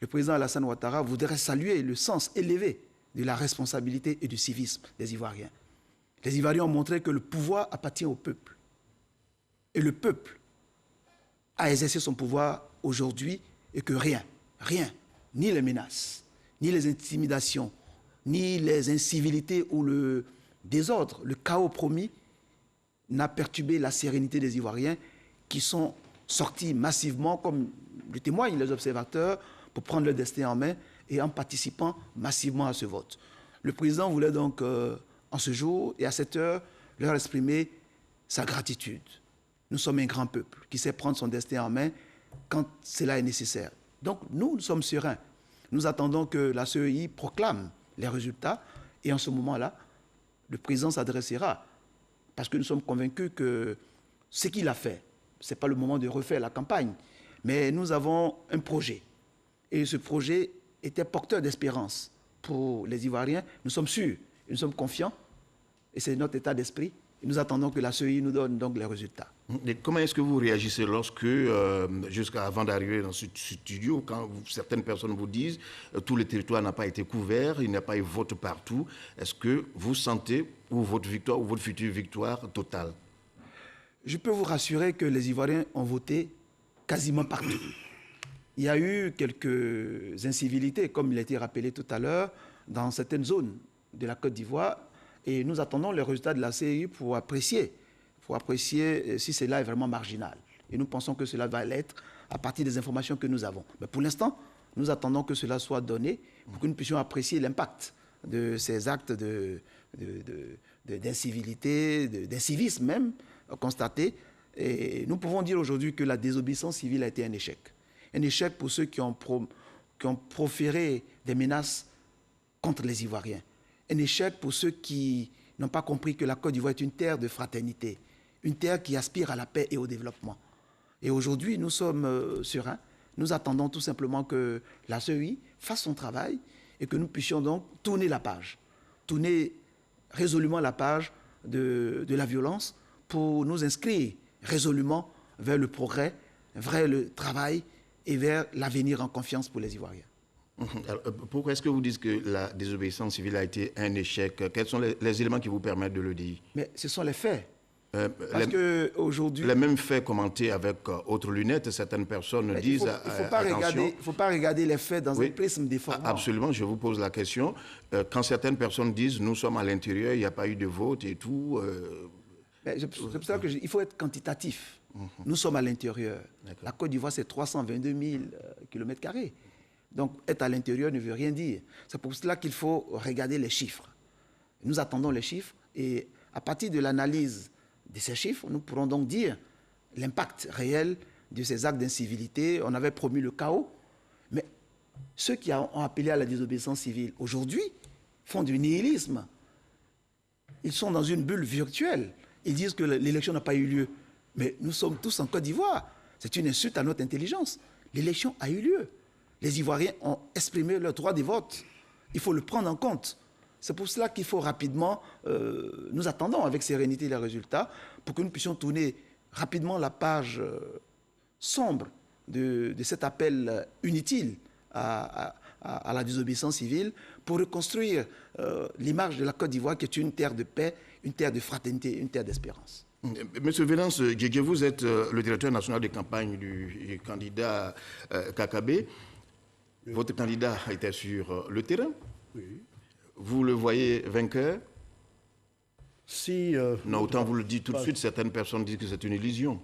le président Alassane Ouattara, voudrait saluer le sens élevé de la responsabilité et du civisme des Ivoiriens. Les Ivoiriens ont montré que le pouvoir appartient au peuple. Et le peuple a exercé son pouvoir aujourd'hui et que rien, ni les menaces, ni les intimidations, ni les incivilités ou le désordre, le chaos promis, n'a perturbé la sérénité des Ivoiriens qui sont sortis massivement, comme le témoignent les observateurs, pour prendre leur destin en main et en participant massivement à ce vote. Le président voulait donc, en ce jour et à cette heure, leur exprimer sa gratitude. Nous sommes un grand peuple qui sait prendre son destin en main quand cela est nécessaire. Donc nous sommes sereins. Nous attendons que la CEI proclame les résultats et en ce moment-là, le président s'adressera parce que nous sommes convaincus que ce qu'il a fait, ce n'est pas le moment de refaire la campagne, mais nous avons un projet. Et ce projet était porteur d'espérance pour les Ivoiriens. Nous sommes sûrs, et nous sommes confiants, et c'est notre état d'esprit. Et nous attendons que la CEI nous donne donc les résultats. Et comment est-ce que vous réagissez lorsque, jusqu'à avant d'arriver dans ce studio, quand certaines personnes vous disent tout le territoire n'a pas été couvert, il n'y a pas eu vote partout, est-ce que vous sentez ou votre victoire ou votre future victoire totale? Je peux vous rassurer que les Ivoiriens ont voté quasiment partout. Il y a eu quelques incivilités, comme il a été rappelé tout à l'heure, dans certaines zones de la Côte d'Ivoire. Et nous attendons les résultats de la CEI pour apprécier si cela est vraiment marginal. Et nous pensons que cela va l'être à partir des informations que nous avons. Mais pour l'instant, nous attendons que cela soit donné pour que nous puissions apprécier l'impact de ces actes d'incivilité, d'incivisme même, constatés. Et nous pouvons dire aujourd'hui que la désobéissance civile a été un échec. Un échec pour ceux qui ont proféré des menaces contre les Ivoiriens. Un échec pour ceux qui n'ont pas compris que la Côte d'Ivoire est une terre de fraternité, une terre qui aspire à la paix et au développement. Et aujourd'hui, nous sommes sereins. Nous attendons tout simplement que la CEI fasse son travail et que nous puissions donc tourner la page, tourner résolument la page de la violence pour nous inscrire résolument vers le progrès, vers le travail et vers l'avenir en confiance pour les Ivoiriens. Alors, pourquoi est-ce que vous dites que la désobéissance civile a été un échec? Quels sont les éléments qui vous permettent de le dire? Mais ce sont les faits. Parce qu'aujourd'hui... Les mêmes faits commentés avec autres lunettes, certaines personnes disent... Il ne faut pas regarder les faits dans un prisme déformant. Absolument, je vous pose la question. Quand certaines personnes disent « nous sommes à l'intérieur, il n'y a pas eu de vote et tout... C'est pour ça qu'il faut être quantitatif. Nous sommes à l'intérieur. La Côte d'Ivoire, c'est 322 000 km². Donc, être à l'intérieur ne veut rien dire. C'est pour cela qu'il faut regarder les chiffres. Nous attendons les chiffres et à partir de l'analyse de ces chiffres, nous pourrons donc dire l'impact réel de ces actes d'incivilité. On avait promis le chaos, mais ceux qui ont appelé à la désobéissance civile aujourd'hui font du nihilisme. Ils sont dans une bulle virtuelle. Ils disent que l'élection n'a pas eu lieu. Mais nous sommes tous en Côte d'Ivoire. C'est une insulte à notre intelligence. L'élection a eu lieu. Les Ivoiriens ont exprimé leur droit de vote. Il faut le prendre en compte. C'est pour cela qu'il faut rapidement... nous attendons avec sérénité les résultats pour que nous puissions tourner rapidement la page sombre de cet appel inutile à la désobéissance civile pour reconstruire l'image de la Côte d'Ivoire qui est une terre de paix, une terre de fraternité, une terre d'espérance. Monsieur Venance Djedje, vous êtes le directeur national de campagne du candidat Kakabe. Votre candidat était sur le terrain. Oui. Vous le voyez vainqueur? Si, non, autant vous le dites tout de suite, certaines personnes disent que c'est une illusion.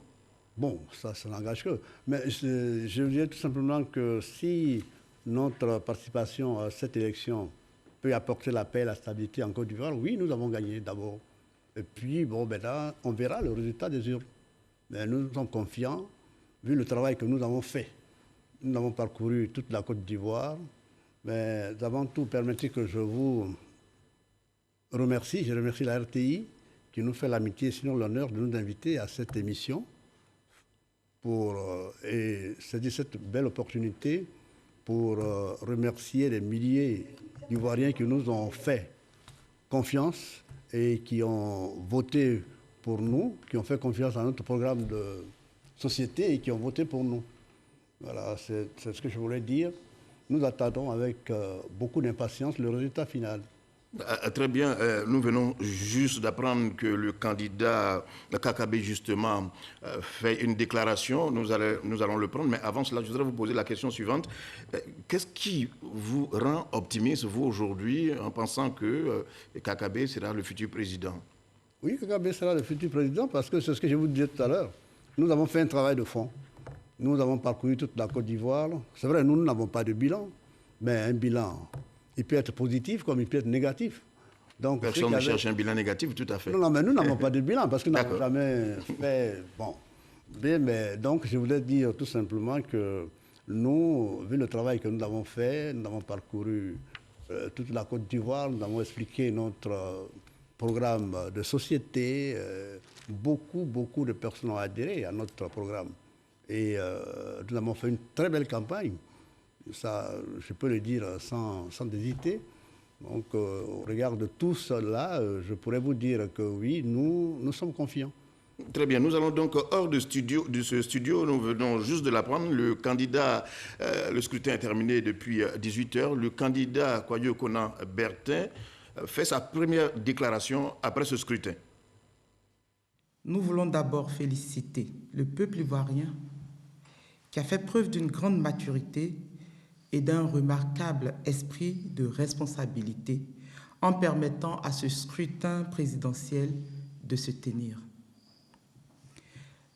Bon, ça n'engage que. Mais je veux dire tout simplement que si notre participation à cette élection peut apporter la paix et la stabilité en Côte d'Ivoire, oui, nous avons gagné d'abord. Et puis, bon, maintenant, on verra le résultat des urnes. Mais nous sommes confiants, vu le travail que nous avons fait. Nous avons parcouru toute la Côte d'Ivoire. Mais avant tout, permettez que je vous remercie. Je remercie la RTI qui nous fait l'amitié, sinon l'honneur de nous inviter à cette émission. Et c'est cette belle opportunité pour remercier les milliers d'Ivoiriens qui nous ont fait confiance et qui ont voté pour nous, qui ont fait confiance à notre programme de société et qui ont voté pour nous. Voilà, c'est ce que je voulais dire. Nous attendons avec beaucoup d'impatience le résultat final. Très bien. Nous venons juste d'apprendre que le candidat Kakabe, justement, fait une déclaration. Nous allons le prendre. Mais avant cela, je voudrais vous poser la question suivante. Qu'est-ce qui vous rend optimiste, vous, aujourd'hui, en pensant que Kakabe sera le futur président? Oui, Kakabe sera le futur président parce que c'est ce que je vous disais tout à l'heure. Nous avons fait un travail de fond. Nous avons parcouru toute la Côte d'Ivoire. C'est vrai, nous n'avons pas de bilan, mais un bilan, il peut être positif comme il peut être négatif. Donc, personne ne cherche un bilan négatif, tout à fait. Non, mais nous n'avons pas de bilan parce que nous n'avons jamais fait... Bon, bien, mais donc je voulais dire tout simplement que nous, vu le travail que nous avons fait, nous avons parcouru toute la Côte d'Ivoire, nous avons expliqué notre programme de société. Beaucoup de personnes ont adhéré à notre programme. Et nous avons fait une très belle campagne. Ça, je peux le dire sans hésiter. Donc, au regard de tout cela, je pourrais vous dire que oui, nous sommes confiants. Très bien. Nous allons donc hors de ce studio. Nous venons juste de l'apprendre. Le candidat, le scrutin est terminé depuis 18h. Le candidat Kwadwo Konan Bertin fait sa première déclaration après ce scrutin. Nous voulons d'abord féliciter le peuple ivoirien qui a fait preuve d'une grande maturité et d'un remarquable esprit de responsabilité en permettant à ce scrutin présidentiel de se tenir.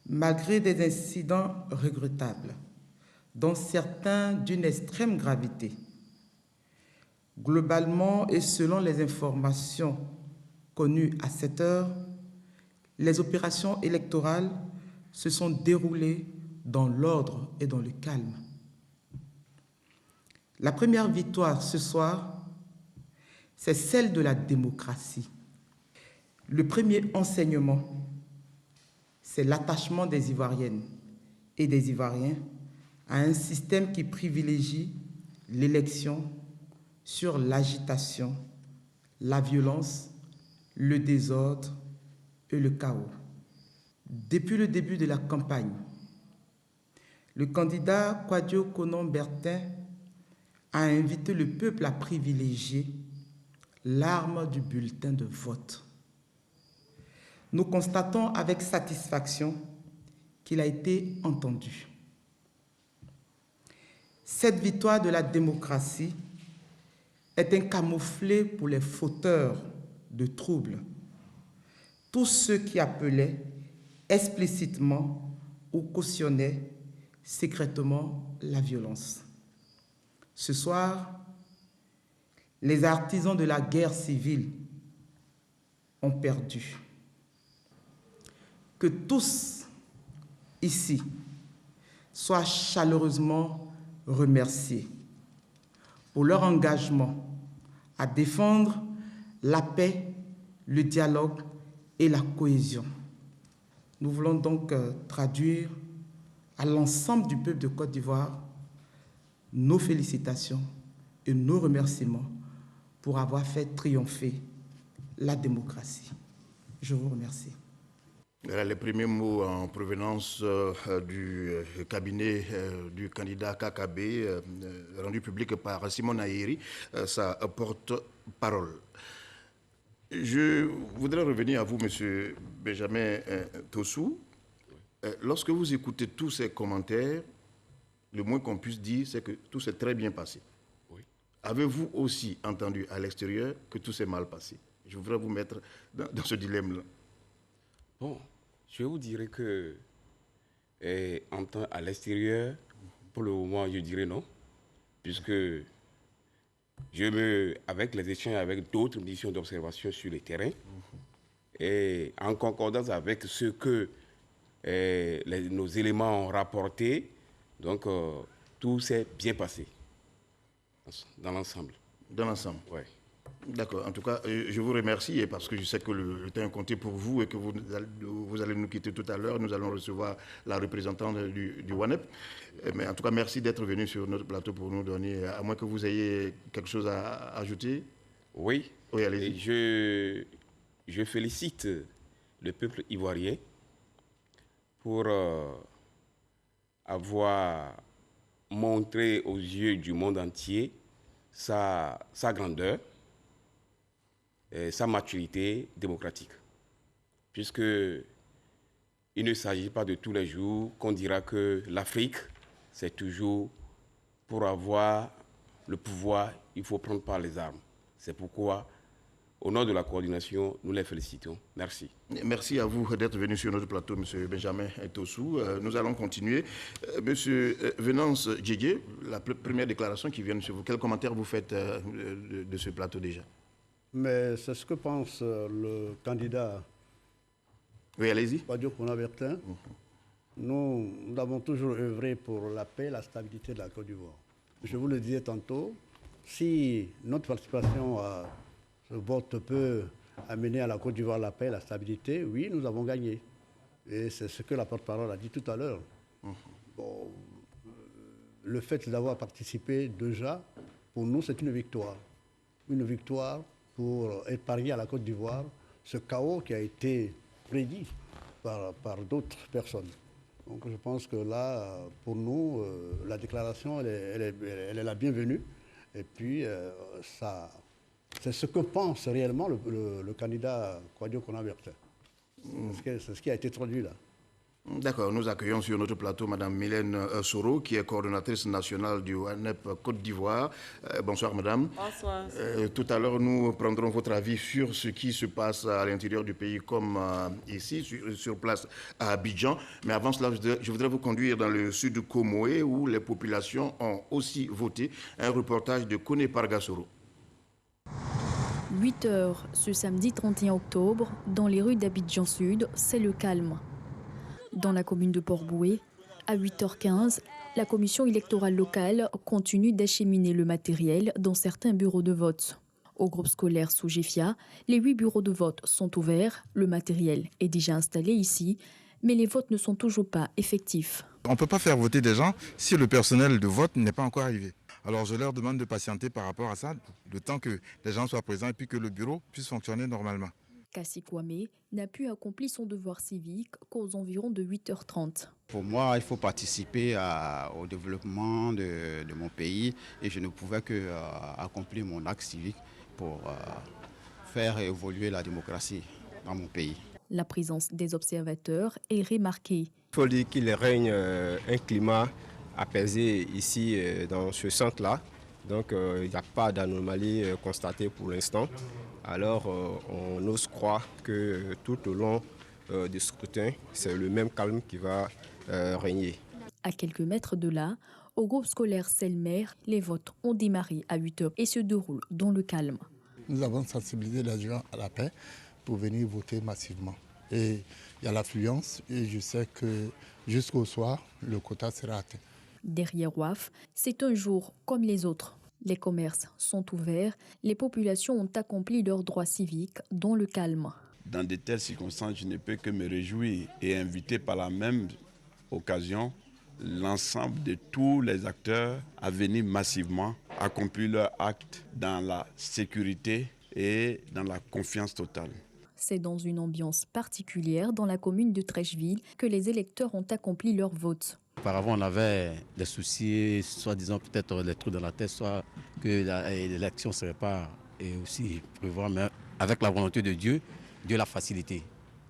Malgré des incidents regrettables, dont certains d'une extrême gravité, globalement et selon les informations connues à cette heure, les opérations électorales se sont déroulées dans l'ordre et dans le calme. La première victoire ce soir, c'est celle de la démocratie. Le premier enseignement, c'est l'attachement des Ivoiriennes et des Ivoiriens à un système qui privilégie l'élection sur l'agitation, la violence, le désordre et le chaos. Depuis le début de la campagne, le candidat Kwadwo Konan Bertin a invité le peuple à privilégier l'arme du bulletin de vote. nous constatons avec satisfaction qu'il a été entendu. Cette victoire de la démocratie est un camouflet pour les fauteurs de troubles, tous ceux qui appelaient explicitement ou cautionnaient secrètement la violence. Ce soir, les artisans de la guerre civile ont perdu. Que tous ici soient chaleureusement remerciés pour leur engagement à défendre la paix, le dialogue et la cohésion. Nous voulons donc traduire à l'ensemble du peuple de Côte d'Ivoire nos félicitations et nos remerciements pour avoir fait triompher la démocratie. Je vous remercie. Voilà les premiers mots en provenance du cabinet du candidat KKB, rendu public par Simon Aïri, sa porte-parole. Je voudrais revenir à vous, M. Benjamin Tossou. Lorsque vous écoutez tous ces commentaires, le moins qu'on puisse dire, c'est que tout s'est très bien passé. Oui. Avez-vous aussi entendu à l'extérieur que tout s'est mal passé? Je voudrais vous mettre dans ce dilemme-là. Bon, je vous dirais que à l'extérieur, pour le moment, je dirais non, puisque avec les échanges avec d'autres missions d'observation sur le terrain, et en concordance avec ce que nos éléments ont rapporté, donc tout s'est bien passé dans l'ensemble. Dans l'ensemble? Oui. D'accord. En tout cas, je vous remercie parce que je sais que le temps est compté pour vous et que vous allez nous quitter tout à l'heure. Nous allons recevoir la représentante du WANEP. Mais en tout cas, merci d'être venu sur notre plateau pour nous donner, à moins que vous ayez quelque chose à ajouter. Oui. Oui, allez-y. Je félicite le peuple ivoirien pour avoir montré aux yeux du monde entier sa grandeur et sa maturité démocratique. Puisque il ne s'agit pas de tous les jours qu'on dira que l'Afrique, c'est toujours pour avoir le pouvoir, il faut prendre par les armes. C'est pourquoi, au nom de la coordination, nous les félicitons. Merci. Merci à vous d'être venu sur notre plateau, M. Benjamin Tossou. Nous allons continuer. M. Venance Djidjé, la première déclaration qui vient de chez vous, quel commentaire vous faites de ce plateau déjà? Mais c'est ce que pense le candidat. Oui, allez-y. Kouadio Konabertin. Nous avons toujours œuvré pour la paix et la stabilité de la Côte d'Ivoire. Je vous le disais tantôt, si notre participation à ce vote peut amener à la Côte d'Ivoire la paix et la stabilité, oui, nous avons gagné. Et c'est ce que la porte-parole a dit tout à l'heure. Bon, le fait d'avoir participé déjà, pour nous, c'est une victoire. Une victoire pour épargner à la Côte d'Ivoire ce chaos qui a été prédit par d'autres personnes. Donc je pense que là, pour nous, la déclaration, elle est la bienvenue. Et puis, c'est ce que pense réellement le candidat Kouadio Konabertin. C'est ce qui a été traduit là. D'accord, nous accueillons sur notre plateau Mme Mylène Soro, qui est coordonnatrice nationale du WANEP Côte d'Ivoire. Bonsoir Madame. Bonsoir. Tout à l'heure, nous prendrons votre avis sur ce qui se passe à l'intérieur du pays comme ici, sur place à Abidjan. Mais avant cela, je voudrais vous conduire dans le sud de Comoé, où les populations ont aussi voté. Un reportage de Kone Pargasoro. 8 heures ce samedi 31 octobre, dans les rues d'Abidjan Sud, c'est le calme. Dans la commune de Port-Boué, à 8h15, la commission électorale locale continue d'acheminer le matériel dans certains bureaux de vote. Au groupe scolaire Sougefia, les 8 bureaux de vote sont ouverts, le matériel est déjà installé ici, mais les votes ne sont toujours pas effectifs. On ne peut pas faire voter des gens si le personnel de vote n'est pas encore arrivé. Alors je leur demande de patienter par rapport à ça, le temps que les gens soient présents et puis que le bureau puisse fonctionner normalement. Kassi Kwame n'a pu accomplir son devoir civique qu'aux environs de 8h30. Pour moi, il faut participer au développement de mon pays et je ne pouvais que accomplir mon acte civique pour faire évoluer la démocratie dans mon pays. La présence des observateurs est remarquée. Il faut dire qu'il règne un climat apaisé ici dans ce centre-là. Donc il n'y a pas d'anomalie constatée pour l'instant. Alors on ose croire que tout au long du scrutin, c'est le même calme qui va régner. À quelques mètres de là, au groupe scolaire Selmer, les votes ont démarré à 8 h et se déroulent dans le calme. Nous avons sensibilisé les gens à la paix pour venir voter massivement. Et il y a l'affluence et je sais que jusqu'au soir, le quota sera atteint. Derrière WAF, c'est un jour comme les autres. Les commerces sont ouverts, les populations ont accompli leurs droits civiques dans le calme. Dans de telles circonstances, je ne peux que me réjouir et inviter par la même occasion l'ensemble de tous les acteurs à venir massivement accomplir leur acte dans la sécurité et dans la confiance totale. C'est dans une ambiance particulière dans la commune de Trècheville que les électeurs ont accompli leur vote. Auparavant, on avait des soucis, soit disant peut-être les trous dans la tête, soit que l'élection ne serait pas aussi prévoir, mais avec la volonté de Dieu, Dieu l'a facilité.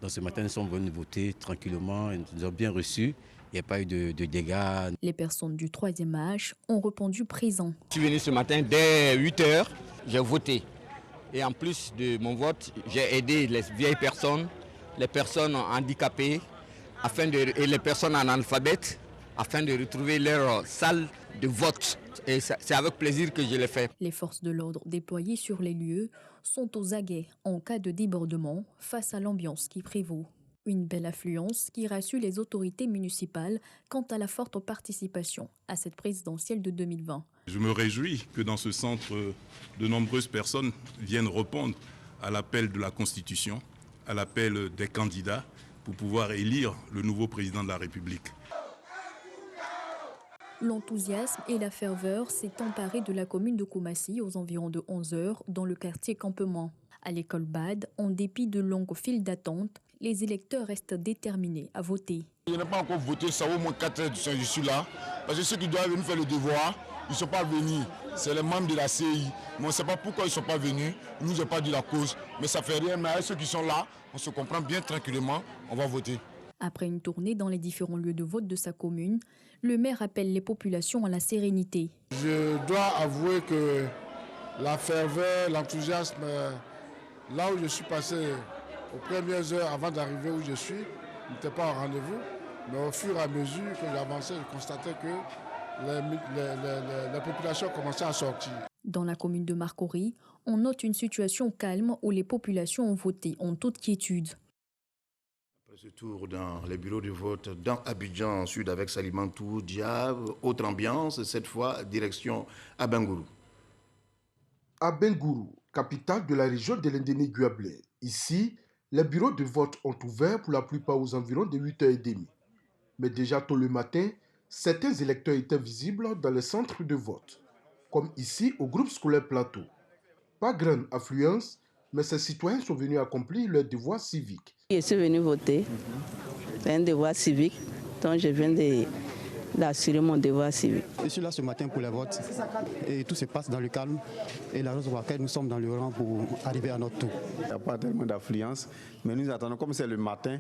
Donc ce matin, nous sommes venus voter tranquillement, ils nous ont bien reçus. Il n'y a pas eu de dégâts. Les personnes du 3e âge ont répondu présent. Je suis venu ce matin dès 8 h, j'ai voté. Et en plus de mon vote, j'ai aidé les vieilles personnes, les personnes handicapées et les personnes analphabètes afin de retrouver leur salle de vote. Et c'est avec plaisir que je l'ai fait. Les forces de l'ordre déployées sur les lieux sont aux aguets en cas de débordement face à l'ambiance qui prévaut. Une belle affluence qui rassure les autorités municipales quant à la forte participation à cette présidentielle de 2020. Je me réjouis que dans ce centre, de nombreuses personnes viennent répondre à l'appel de la Constitution, à l'appel des candidats pour pouvoir élire le nouveau président de la République. L'enthousiasme et la ferveur s'est emparé de la commune de Koumassi aux environs de 11 h dans le quartier Campement. À l'école Bad, en dépit de longues files d'attente, les électeurs restent déterminés à voter. Je n'ai pas encore voté, ça vaut au moins 4 heures que je suis là. Parce que ceux qui doivent venir faire le devoir, ils ne sont pas venus. C'est les membres de la CI. Mais on ne sait pas pourquoi ils ne sont pas venus. Ils ne nous ont pas dit la cause. Mais ça ne fait rien. Mais avec ceux qui sont là, on se comprend bien tranquillement. On va voter. Après une tournée dans les différents lieux de vote de sa commune, le maire appelle les populations à la sérénité. Je dois avouer que la ferveur, l'enthousiasme, là où je suis passé aux premières heures avant d'arriver où je suis, n'était pas au rendez-vous. Mais au fur et à mesure que j'avançais, je constatais que les populations commençaient à sortir. Dans la commune de Marcory, on note une situation calme où les populations ont voté en toute quiétude. Après ce tour dans les bureaux de vote dans Abidjan Sud avec Salimantou, Diab, autre ambiance, cette fois direction à Bengourou. À Bengourou, capitale de la région de l'Indéné-Guablé. Ici, les bureaux de vote ont ouvert pour la plupart aux environs de 8h30. Mais déjà tôt le matin, certains électeurs étaient visibles dans les centres de vote, comme ici au groupe scolaire Plateau. Pas grande affluence, mais ces citoyens sont venus accomplir leur devoir civique. Je suis venu voter, c'est un devoir civique, donc je viens d'assurer mon devoir civique. Je suis là ce matin pour les votes et tout se passe dans le calme et la raison pour laquelle nous sommes dans le rang pour arriver à notre tour. Il n'y a pas tellement d'affluence, mais nous attendons, comme c'est le matin,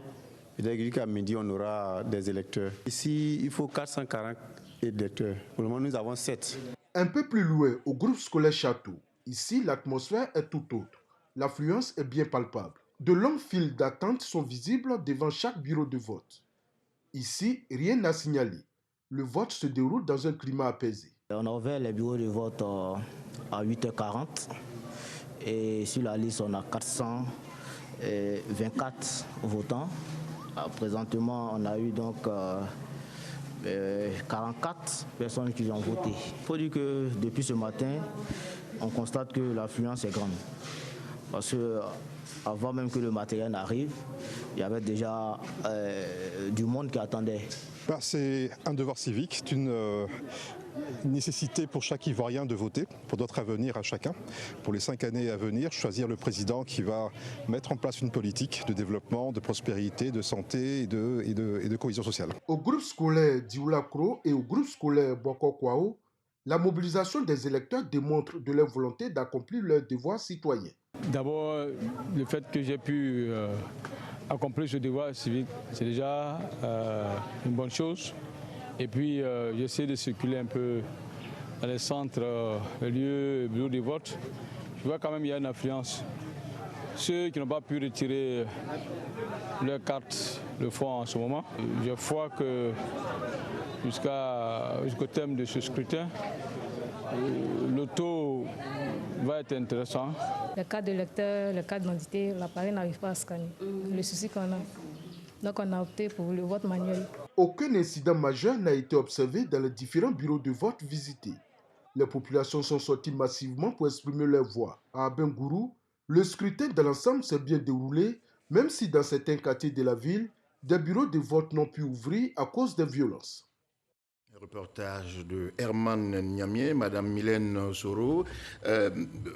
jusqu'à midi on aura des électeurs. Ici, il faut 440 électeurs. Pour le moment, nous avons 7. Un peu plus loin, au groupe scolaire Château, ici l'atmosphère est tout autre. L'affluence est bien palpable. De longues files d'attente sont visibles devant chaque bureau de vote. Ici, rien à signaler. Le vote se déroule dans un climat apaisé. On a ouvert les bureaux de vote à 8h40 et sur la liste on a 424 votants. Présentement on a eu donc 44 personnes qui ont voté. Il faut dire que depuis ce matin on constate que l'affluence est grande. Parce que avant même que le matériel n'arrive, il y avait déjà du monde qui attendait. C'est un devoir civique, c'est une nécessité pour chaque Ivoirien de voter, pour notre avenir à chacun. Pour les 5 années à venir, choisir le président qui va mettre en place une politique de développement, de prospérité, de santé et de cohésion sociale. Au groupe scolaire Dioulakro et au groupe scolaire Boko-Kwao, la mobilisation des électeurs démontre de leur volonté d'accomplir leur devoir citoyen. D'abord, le fait que j'ai pu accomplir ce devoir civique, c'est déjà une bonne chose. Et puis j'essaie de circuler un peu dans les centres, les lieux, les bureaux de vote. Je vois quand même qu'il y a une affluence. Ceux qui n'ont pas pu retirer leur carte le font en ce moment. Je crois que jusqu'au terme de ce scrutin, le taux va être intéressant. Les cartes de lecteur, les cartes d'identité, l'appareil n'arrive pas à scanner. Le souci qu'on a. Donc on a opté pour le vote manuel. Aucun incident majeur n'a été observé dans les différents bureaux de vote visités. Les populations sont sorties massivement pour exprimer leur voix. À Abengourou, le scrutin dans l'ensemble s'est bien déroulé, même si dans certains quartiers de la ville, des bureaux de vote n'ont pu ouvrir à cause des violences. Reportage de Herman Niamier, Madame Mylène Soro.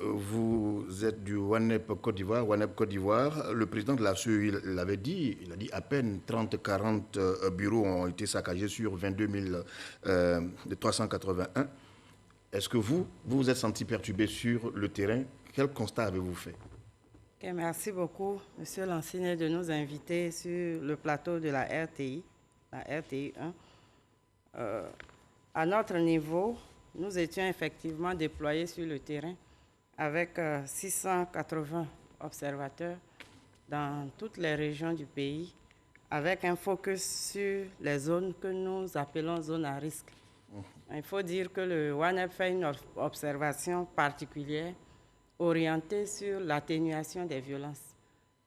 Vous êtes du WANEP Côte d'Ivoire. Le président de la CEI l'avait dit, il a dit à peine 30-40 bureaux ont été saccagés sur 22 381. Est-ce que vous vous êtes senti perturbé sur le terrain? Quel constat avez-vous fait? Okay, merci beaucoup, Monsieur l'Ensigné, de nous inviter sur le plateau de la RTI 1. À notre niveau, nous étions effectivement déployés sur le terrain avec 680 observateurs dans toutes les régions du pays, avec un focus sur les zones que nous appelons zones à risque. Il faut dire que le WANEP fait une observation particulière orientée sur l'atténuation des violences.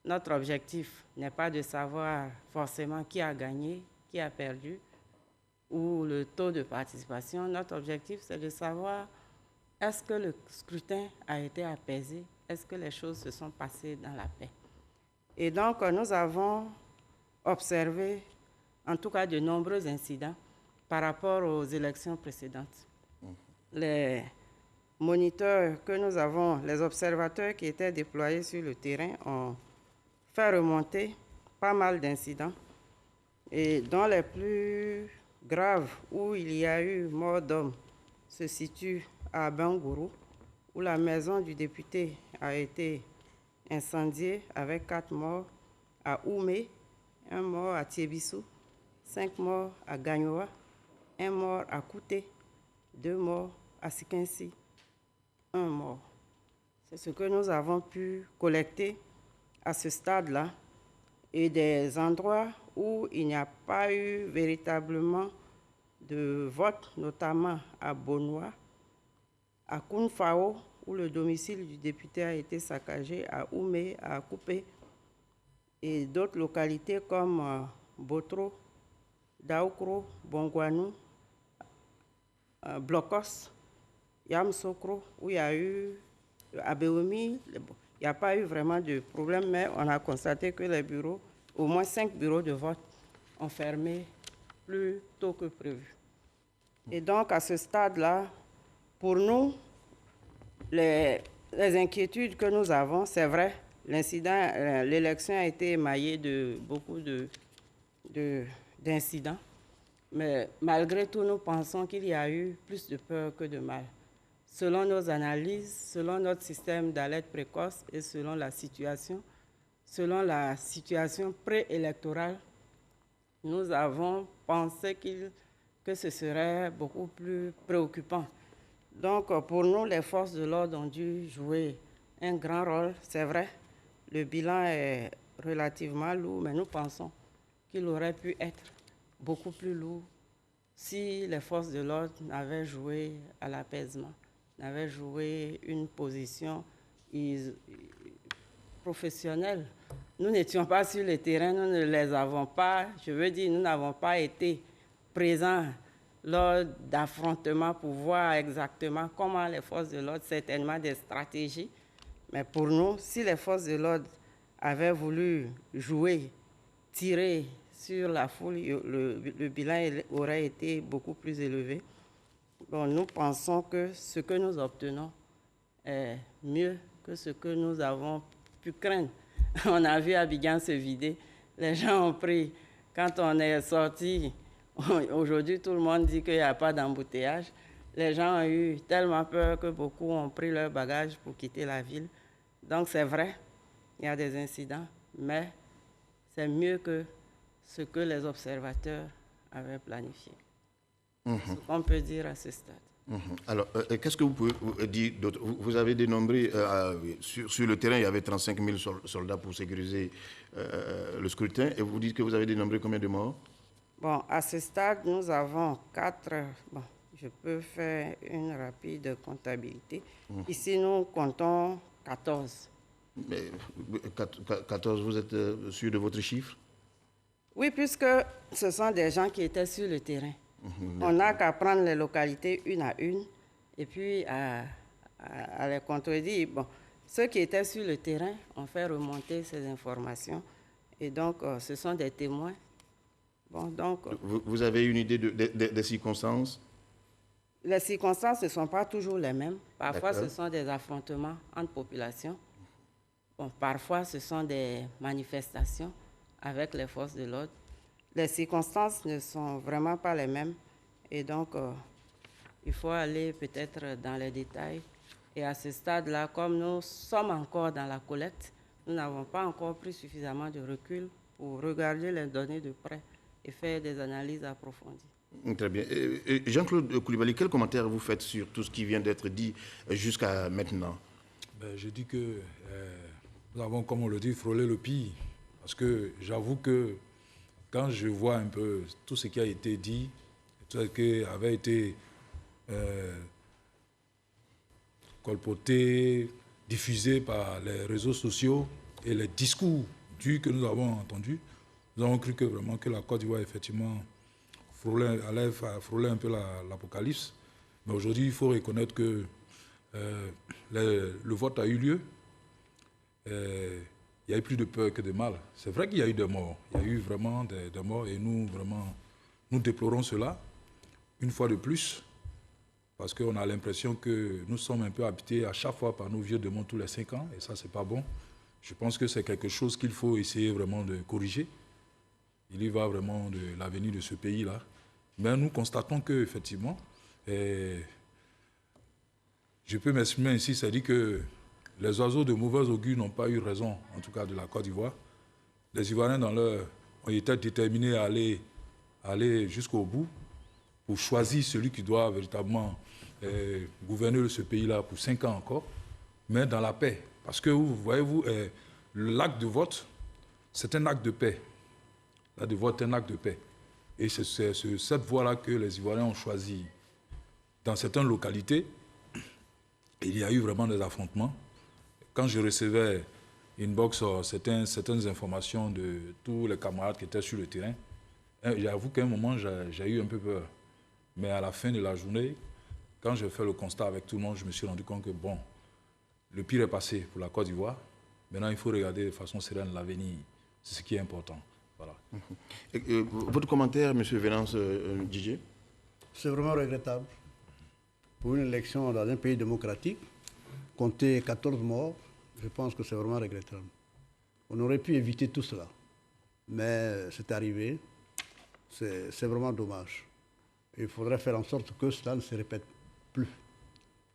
Notre objectif n'est pas de savoir forcément qui a gagné, qui a perdu, ou le taux de participation. Notre objectif, c'est de savoir est-ce que le scrutin a été apaisé, est-ce que les choses se sont passées dans la paix. Et donc, nous avons observé, en tout cas, de nombreux incidents par rapport aux élections précédentes. Les moniteurs que nous avons, les observateurs qui étaient déployés sur le terrain ont fait remonter pas mal d'incidents, et dans les plus grave où il y a eu mort d'homme se situe à Abengourou, où la maison du député a été incendiée avec 4 morts, à Oumé, 1 mort à Tiébissou, 5 morts à Gagnoa, 1 mort à Kouté, 2 morts à Sikinsi, 1 mort. C'est ce que nous avons pu collecter à ce stade-là, et des endroits où il n'y a pas eu véritablement de vote, notamment à Bonoua, à Kounfao, où le domicile du député a été saccagé, à Oumé, à Koupé, et d'autres localités comme Botro, Daoukro, Bongwanou, Blokos, Yamsokro, où il y a eu Abéoumi. Il n'y a pas eu vraiment de problème, mais on a constaté que les bureaux, au moins 5 bureaux de vote, ont fermé plus tôt que prévu. Et donc, à ce stade-là, pour nous, les inquiétudes que nous avons, c'est vrai, l'élection a été émaillée de beaucoup d'incidents, mais malgré tout, nous pensons qu'il y a eu plus de peur que de mal. Selon nos analyses, selon notre système d'alerte précoce et selon la situation préélectorale, nous avons pensé que ce serait beaucoup plus préoccupant. Donc, pour nous, les forces de l'ordre ont dû jouer un grand rôle. C'est vrai, le bilan est relativement lourd, mais nous pensons qu'il aurait pu être beaucoup plus lourd si les forces de l'ordre avaient joué à l'apaisement, n'avaient joué une position professionnelle. Nous n'étions pas sur le terrain, nous ne les avons pas, je veux dire, nous n'avons pas été présents lors d'affrontements pour voir exactement comment les forces de l'ordre, certainement des stratégies. Mais pour nous, si les forces de l'ordre avaient voulu jouer, tirer sur la foule, le bilan aurait été beaucoup plus élevé. Bon, nous pensons que ce que nous obtenons est mieux que ce que nous avons pu craindre. On a vu Abidjan se vider, les gens ont pris. Quand on est sorti, aujourd'hui tout le monde dit qu'il n'y a pas d'embouteillage. Les gens ont eu tellement peur que beaucoup ont pris leurs bagages pour quitter la ville. Donc c'est vrai, il y a des incidents, mais c'est mieux que ce que les observateurs avaient planifié. C'est ce qu'on peut dire à ce stade. Alors, qu'est-ce que vous pouvez dire d'autre? Vous avez dénombré, sur le terrain, il y avait 35 000 soldats pour sécuriser le scrutin, et vous dites que vous avez dénombré combien de morts? Bon, à ce stade, nous avons 4... Bon, je peux faire une rapide comptabilité. Ici, nous comptons 14. Mais 14, vous êtes sûr de votre chiffre? Oui, puisque ce sont des gens qui étaient sur le terrain. On n'a qu'à prendre les localités une à une et puis à les contredire. Bon, ceux qui étaient sur le terrain ont fait remonter ces informations et donc ce sont des témoins. Bon, donc, vous avez une idée des circonstances? Les circonstances ne sont pas toujours les mêmes. Parfois, ce sont des affrontements entre populations. Bon, parfois, ce sont des manifestations avec les forces de l'ordre. Les circonstances ne sont vraiment pas les mêmes. Et donc, il faut aller peut-être dans les détails. Et à ce stade-là, comme nous sommes encore dans la collecte, nous n'avons pas encore pris suffisamment de recul pour regarder les données de près et faire des analyses approfondies. Très bien. Jean-Claude Coulibaly, quel commentaire vous faites sur tout ce qui vient d'être dit jusqu'à maintenant? Je dis que nous avons, comme on le dit, frôlé le pire. Parce que j'avoue que quand je vois un peu tout ce qui a été dit, tout ce qui avait été colporté, diffusé par les réseaux sociaux et les discours que nous avons entendus, nous avons cru que vraiment que la Côte d'Ivoire, effectivement, allait frôler un peu l'apocalypse. Mais aujourd'hui, il faut reconnaître que le vote a eu lieu. Il y a eu plus de peur que de mal. C'est vrai qu'il y a eu des morts. Il y a eu vraiment des morts et nous déplorons cela une fois de plus parce qu'on a l'impression que nous sommes un peu habités à chaque fois par nos vieux démons tous les 5 ans et ça, c'est pas bon. Je pense que c'est quelque chose qu'il faut essayer vraiment de corriger. Il y va vraiment de l'avenir de ce pays-là. Mais nous constatons qu'effectivement, je peux m'exprimer ainsi, c'est-à-dire que les oiseaux de mauvais augure n'ont pas eu raison, en tout cas de la Côte d'Ivoire. Les Ivoiriens, ont été déterminés à aller jusqu'au bout pour choisir celui qui doit véritablement gouverner ce pays-là pour 5 ans encore, mais dans la paix. Parce que, voyez-vous, l'acte de vote, c'est un acte de paix. L'acte de vote est un acte de paix. Et c'est cette voie-là que les Ivoiriens ont choisi. Dans certaines localités, il y a eu vraiment des affrontements. Quand je recevais inbox certaines informations de tous les camarades qui étaient sur le terrain, j'avoue qu'à un moment, j'ai eu un peu peur. Mais à la fin de la journée, quand j'ai fait le constat avec tout le monde, je me suis rendu compte que, bon, le pire est passé pour la Côte d'Ivoire. Maintenant, il faut regarder de façon sereine l'avenir. C'est ce qui est important. Voilà. Votre commentaire, M. Venance Didier? C'est vraiment regrettable. Pour une élection dans un pays démocratique, compter 14 morts, je pense que c'est vraiment regrettable. On aurait pu éviter tout cela. Mais c'est arrivé. C'est vraiment dommage. Il faudrait faire en sorte que cela ne se répète plus.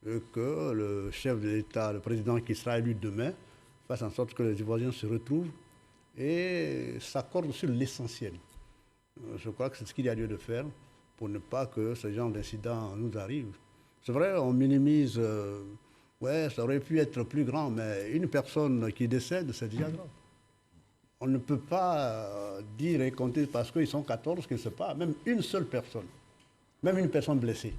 Et que le chef de l'État, le président qui sera élu demain, fasse en sorte que les Ivoiriens se retrouvent et s'accordent sur l'essentiel. Je crois que c'est ce qu'il y a lieu de faire pour ne pas que ce genre d'incident nous arrive. C'est vrai, on minimise, ouais, ça aurait pu être plus grand, mais une personne qui décède, c'est déjà grave. On ne peut pas dire et compter parce qu'ils sont 14, qu'ils ne savent pas, même une seule personne, même une personne blessée.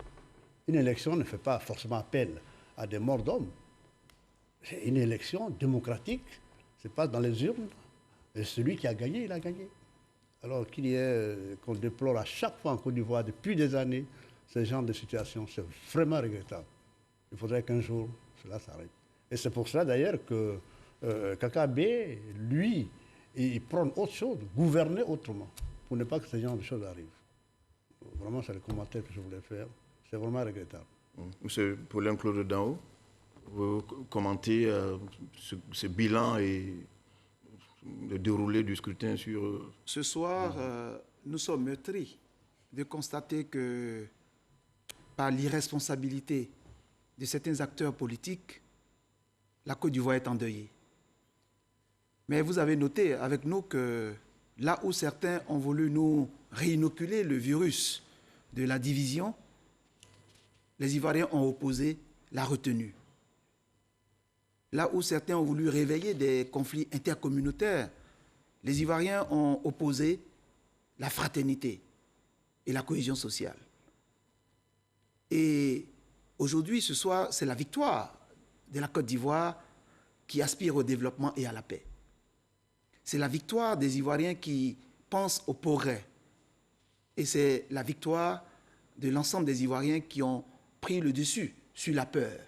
Une élection ne fait pas forcément appel à des morts d'hommes. C'est une élection démocratique, c'est pas dans les urnes, et celui qui a gagné, il a gagné. Alors qu'il y ait, qu'on déplore à chaque fois en Côte d'Ivoire, depuis des années, ce genre de situation, c'est vraiment regrettable. Il faudrait qu'un jour, cela s'arrête. Et c'est pour cela d'ailleurs que Kakabe, lui, il prend autre chose, gouverner autrement, pour ne pas que ce genre de choses arrivent. Vraiment, c'est le commentaire que je voulais faire. C'est vraiment regrettable. Monsieur Paulin-Claude Danho, vous commentez ce bilan et le déroulé du scrutin sur... Ce soir, nous sommes meurtris de constater que par l'irresponsabilité de certains acteurs politiques, la Côte d'Ivoire est endeuillée. Mais vous avez noté avec nous que Là où certains ont voulu nous réinoculer le virus de la division, les Ivoiriens ont opposé la retenue. Là où certains ont voulu réveiller des conflits intercommunautaires, les Ivoiriens ont opposé la fraternité et la cohésion sociale. Et aujourd'hui, ce soir, c'est la victoire de la Côte d'Ivoire qui aspire au développement et à la paix. C'est la victoire des Ivoiriens qui pensent au progrès. Et c'est la victoire de l'ensemble des Ivoiriens qui ont pris le dessus sur la peur,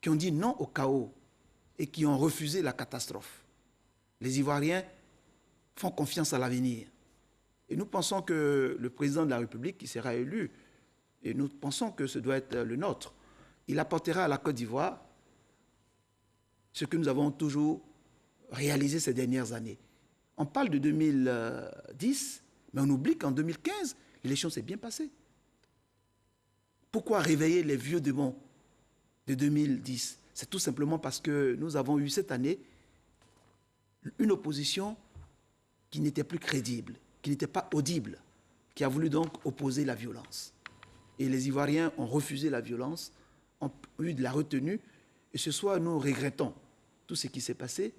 qui ont dit non au chaos et qui ont refusé la catastrophe. Les Ivoiriens font confiance à l'avenir. Et nous pensons que le président de la République qui sera élu, et nous pensons que ce doit être le nôtre, il apportera à la Côte d'Ivoire ce que nous avons toujours réalisé ces dernières années. On parle de 2010, mais on oublie qu'en 2015, l'élection s'est bien passée. Pourquoi réveiller les vieux démons de 2010? C'est tout simplement parce que nous avons eu cette année une opposition qui n'était plus crédible, qui n'était pas audible, qui a voulu donc opposer la violence. Et les Ivoiriens ont refusé la violence, ont eu de la retenue, et ce soir, nous regrettons tout ce qui s'est passé,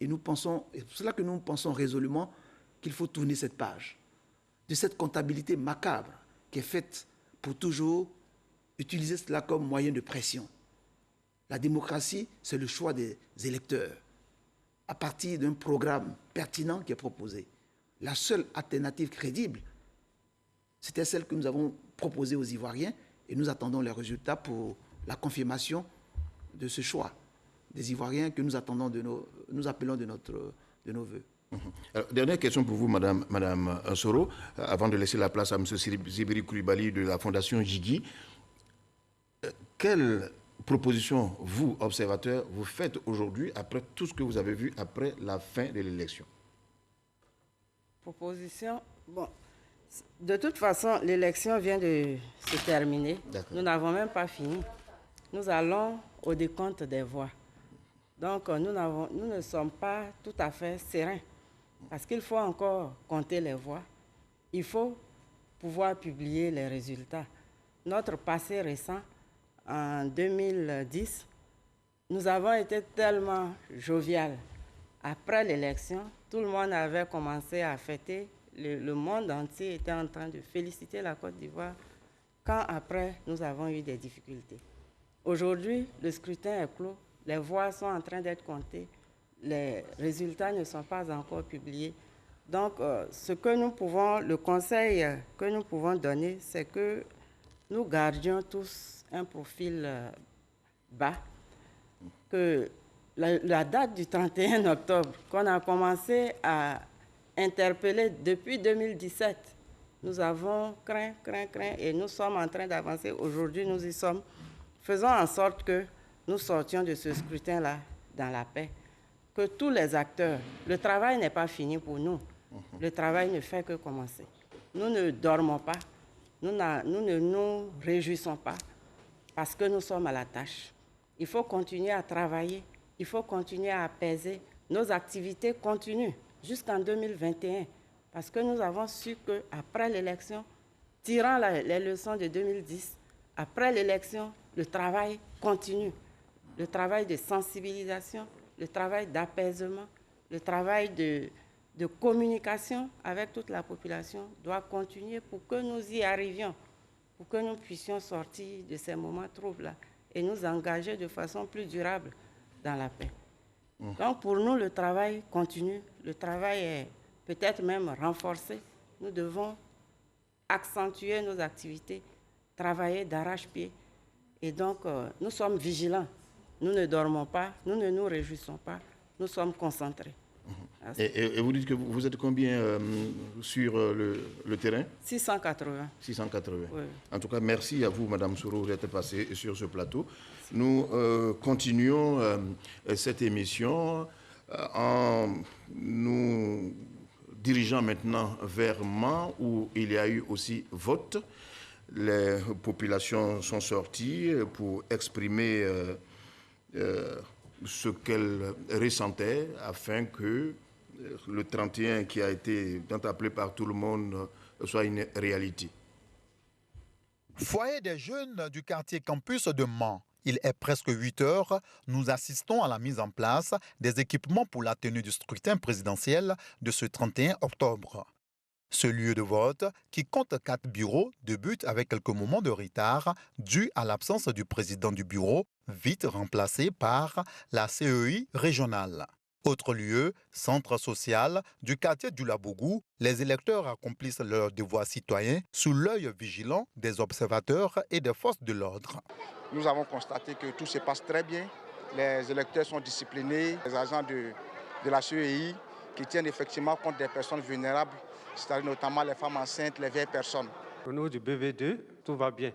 et nous pensons, et c'est pour cela que nous pensons résolument qu'il faut tourner cette page de cette comptabilité macabre qui est faite pour toujours utiliser cela comme moyen de pression. La démocratie, c'est le choix des électeurs à partir d'un programme pertinent qui est proposé. La seule alternative crédible, c'était celle que nous avons proposée aux Ivoiriens et nous attendons les résultats pour la confirmation de ce choix des Ivoiriens que nous attendons nous appelons de nos voeux. Alors, dernière question pour vous, Madame Soro, avant de laisser la place à M. Zibiri Koulibaly de la Fondation Jigui. Quelle proposition, vous, observateurs, vous faites aujourd'hui après tout ce que vous avez vu après la fin de l'élection? Proposition, bon, de toute façon, l'élection vient de se terminer. Nous n'avons même pas fini. Nous allons au décompte des voix. Donc, nous ne sommes pas tout à fait sereins parce qu'il faut encore compter les voix. Il faut pouvoir publier les résultats. Notre passé récent, en 2010, nous avons été tellement jovial. Après l'élection, tout le monde avait commencé à fêter. Le monde entier était en train de féliciter la Côte d'Ivoire quand après, nous avons eu des difficultés. Aujourd'hui, le scrutin est clos. Les voix sont en train d'être comptées. Les résultats ne sont pas encore publiés. Donc, le conseil que nous pouvons donner, c'est que nous gardions tous un profil bas, que la date du 31 octobre, qu'on a commencé à interpeller depuis 2017, nous avons craint, et nous sommes en train d'avancer. Aujourd'hui, nous y sommes. Faisons en sorte que nous sortions de ce scrutin-là dans la paix. Que tous les acteurs, le travail n'est pas fini pour nous. Le travail ne fait que commencer. Nous ne dormons pas, nous ne nous réjouissons pas parce que nous sommes à la tâche. Il faut continuer à travailler, il faut continuer à apaiser. Nos activités continuent jusqu'en 2021 parce que nous avons su qu'après l'élection, tirant les leçons de 2010, après l'élection, le travail continue. Le travail de sensibilisation, le travail d'apaisement, le travail de communication avec toute la population doit continuer pour que nous y arrivions, pour que nous puissions sortir de ces moments troubles-là et nous engager de façon plus durable dans la paix. Donc pour nous, le travail continue, le travail est peut-être même renforcé. Nous devons accentuer nos activités, travailler d'arrache-pied. Et donc, nous sommes vigilants. Nous ne dormons pas, nous ne nous réjouissons pas, nous sommes concentrés. Et vous dites que vous êtes combien sur le terrain? 680. 680. Oui. En tout cas, merci à vous, Madame Soro, d'être passée sur ce plateau. Nous continuons cette émission en nous dirigeant maintenant vers Mans, où il y a eu aussi vote. Les populations sont sorties pour exprimer ce qu'elles ressentaient afin que le 31 qui a été tant appelé par tout le monde soit une réalité. Foyer des jeunes du quartier campus de Mans. Il est presque 8 heures. Nous assistons à la mise en place des équipements pour la tenue du scrutin présidentiel de ce 31 octobre. Ce lieu de vote, qui compte 4 bureaux, débute avec quelques moments de retard dû à l'absence du président du bureau, vite remplacé par la CEI régionale. Autre lieu, centre social du quartier du Labougou, les électeurs accomplissent leurs devoirs citoyens sous l'œil vigilant des observateurs et des forces de l'ordre. Nous avons constaté que tout se passe très bien. Les électeurs sont disciplinés, les agents de la CEI qui tiennent effectivement compte des personnes vulnérables, c'est-à-dire notamment les femmes enceintes, les vieilles personnes. Au niveau du BV2, tout va bien.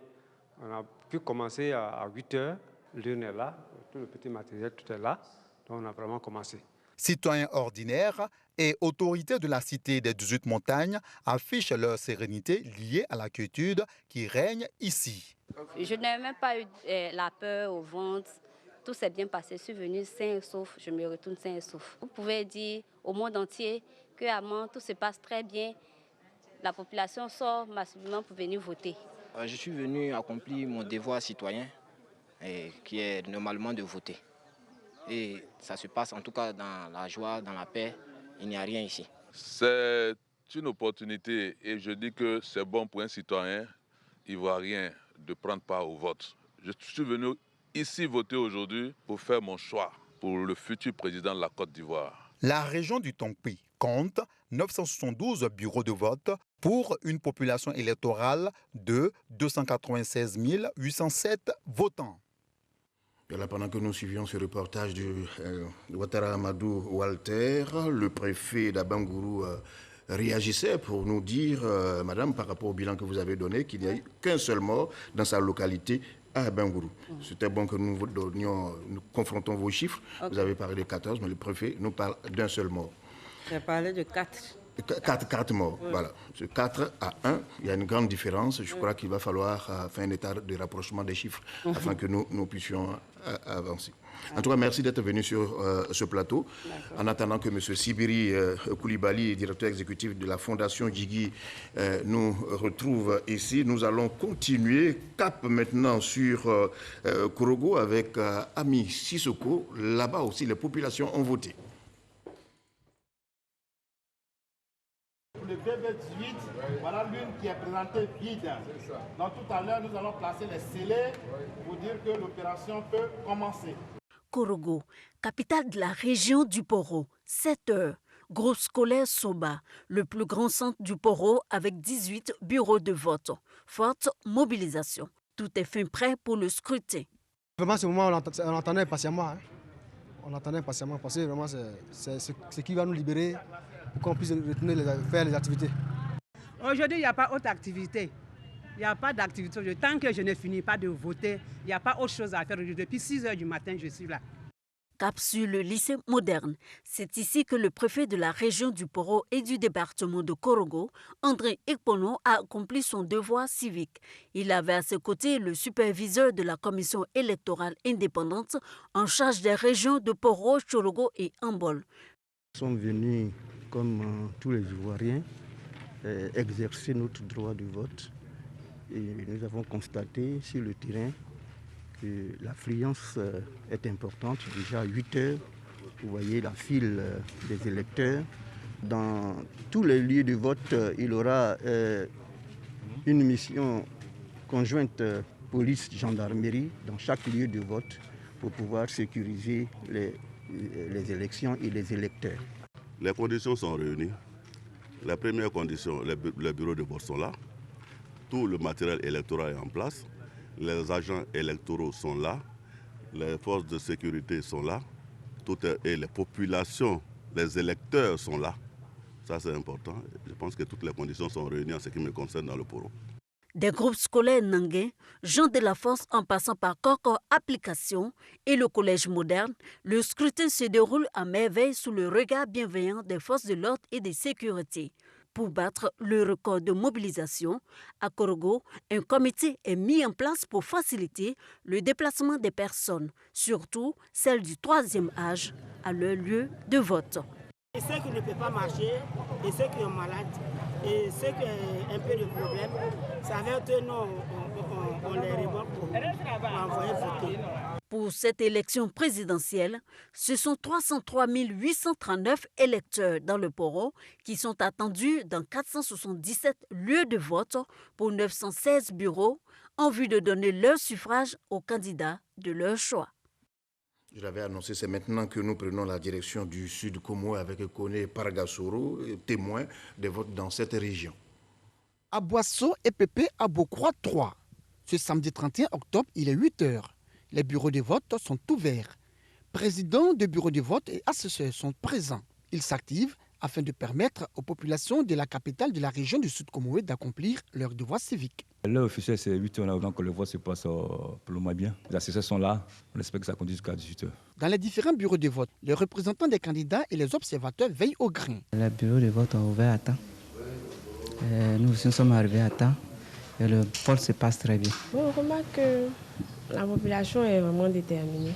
On a pu commencer à 8 heures, l'urne est là, tout le petit matériel, tout est là, donc on a vraiment commencé. Citoyens ordinaires et autorités de la cité des 18 montagnes affichent leur sérénité liée à la quiétude qui règne ici. Je n'ai même pas eu la peur au ventre. Tout s'est bien passé. Je suis venue sain et sauf. Je me retourne sain et sauf. Vous pouvez dire au monde entier qu'à Mans, tout se passe très bien. La population sort massivement pour venir voter. Je suis venu accomplir mon devoir citoyen, qui est normalement de voter. Et ça se passe en tout cas dans la joie, dans la paix. Il n'y a rien ici. C'est une opportunité et je dis que c'est bon pour un citoyen ivoirien de prendre part au vote. Je suis venu ici voter aujourd'hui pour faire mon choix pour le futur président de la Côte d'Ivoire. La région du Tongpi compte 972 bureaux de vote pour une population électorale de 296 807 votants. Et là, pendant que nous suivions ce reportage de Ouattara Amadou Walter, le préfet d'Abangourou réagissait pour nous dire, madame, par rapport au bilan que vous avez donné, qu'il n'y a eu qu'un seul mort dans sa localité à Abangourou. C'était bon que nous confrontons vos chiffres. Okay. Vous avez parlé de 14, mais le préfet nous parle d'un seul mort. J'ai parlé de 4. 4 morts, oui. Voilà. De 4 à 1, il y a une grande différence. Je crois qu'il va falloir faire un état de rapprochement des chiffres afin que nous puissions avancer. En tout cas, merci d'être venu sur ce plateau. En attendant que M. Sibiri Koulibaly, directeur exécutif de la Fondation Djigui, nous retrouve ici, nous allons continuer. Cap maintenant sur Korogo avec Ami Sissoko. Là-bas aussi, les populations ont voté. Le BB18, voilà l'une qui est présentée vide. Donc tout à l'heure, nous allons placer les scellés pour dire que l'opération peut commencer. Korogo, capitale de la région du Poro, 7 heures. Groupe scolaire Soba, le plus grand centre du Poro avec 18 bureaux de vote. Forte mobilisation. Tout est fin prêt pour le scrutin. Vraiment, ce moment, on attendait patiemment. Hein. On attendait patiemment parce que vraiment, c'est ce qui va nous libérer pour qu'on puisse retourner faire les activités. Aujourd'hui, il n'y a pas autre activité. Il n'y a pas d'activité. Tant que je ne finis pas de voter, il n'y a pas autre chose à faire. Depuis 6 heures du matin, je suis là. Cap sur le lycée moderne. C'est ici que le préfet de la région du Poro et du département de Korogo, André Ekpono, a accompli son devoir civique. Il avait à ses côtés le superviseur de la commission électorale indépendante en charge des régions de Poro, Chorogo et Ambol. Nous sommes venus, comme tous les Ivoiriens, exercer notre droit de vote. Et nous avons constaté sur le terrain que l'affluence est importante. Déjà à 8 heures, vous voyez la file des électeurs. Dans tous les lieux de vote, il y aura une mission conjointe police-gendarmerie dans chaque lieu de vote pour pouvoir sécuriser les élections et les électeurs. Les conditions sont réunies. La première condition, les bureaux de vote sont là. Tout le matériel électoral est en place. Les agents électoraux sont là. Les forces de sécurité sont là. Et les populations, les électeurs sont là. Ça, c'est important. Je pense que toutes les conditions sont réunies en ce qui me concerne dans le Poro. Des groupes scolaires nanguais, Jean de la Force en passant par Corcor Application et le collège moderne, le scrutin se déroule à merveille sous le regard bienveillant des forces de l'ordre et des sécurités. Pour battre le record de mobilisation, à Korogo, un comité est mis en place pour faciliter le déplacement des personnes, surtout celles du 3e âge, à leur lieu de vote. Et ceux qui ne peuvent pas marcher, et ceux qui sont malades, et ceux qui ont un peu de problème, ça veut dire que nous, on les remonte pour envoyer voter. Pour cette élection présidentielle, ce sont 303 839 électeurs dans le Poro qui sont attendus dans 477 lieux de vote pour 916 bureaux en vue de donner leur suffrage aux candidats de leur choix. Je l'avais annoncé, c'est maintenant que nous prenons la direction du Sud Como avec Kone Paragasoro, témoin des votes dans cette région. À Boisseau et Pépé à Beaucroix 3. Ce samedi 31 octobre, il est 8h. Les bureaux de vote sont ouverts. Présidents de bureaux de vote et assesseurs sont présents. Ils s'activent afin de permettre aux populations de la capitale de la région du Sud Comoé d'accomplir leurs devoirs civiques. L'heure officielle, c'est 8h, donc le vote se passe pour le moins bien. Les assesseurs sont là, on espère que ça conduit jusqu'à 18h. Dans les différents bureaux de vote, les représentants des candidats et les observateurs veillent au grain. Les bureaux de vote ont ouvert à temps. Nous aussi sommes arrivés à temps et le vote se passe très bien. On remarque que la population est vraiment déterminée,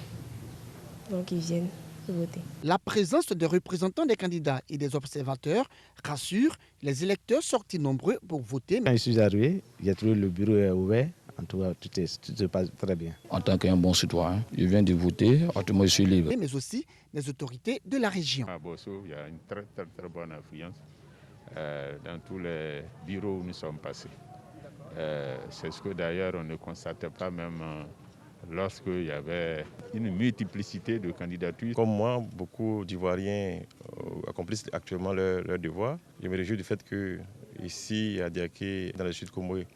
donc ils viennent voter. La présence des représentants des candidats et des observateurs rassure les électeurs sortis nombreux pour voter. Quand je suis arrivé, j'ai trouvé le bureau est ouvert. En tout cas, tout se passe très bien. En tant qu'un bon citoyen, je viens de voter, autrement je suis libre. Mais aussi les autorités de la région. À Bosso, il y a une très bonne influence dans tous les bureaux où nous sommes passés. C'est ce que d'ailleurs on ne constatait pas même lorsqu'il y avait une multiplicité de candidatures. Comme moi, beaucoup d'Ivoiriens accomplissent actuellement leur devoir. Je me réjouis du fait qu'ici, à Diaké, dans le Sud Comoé,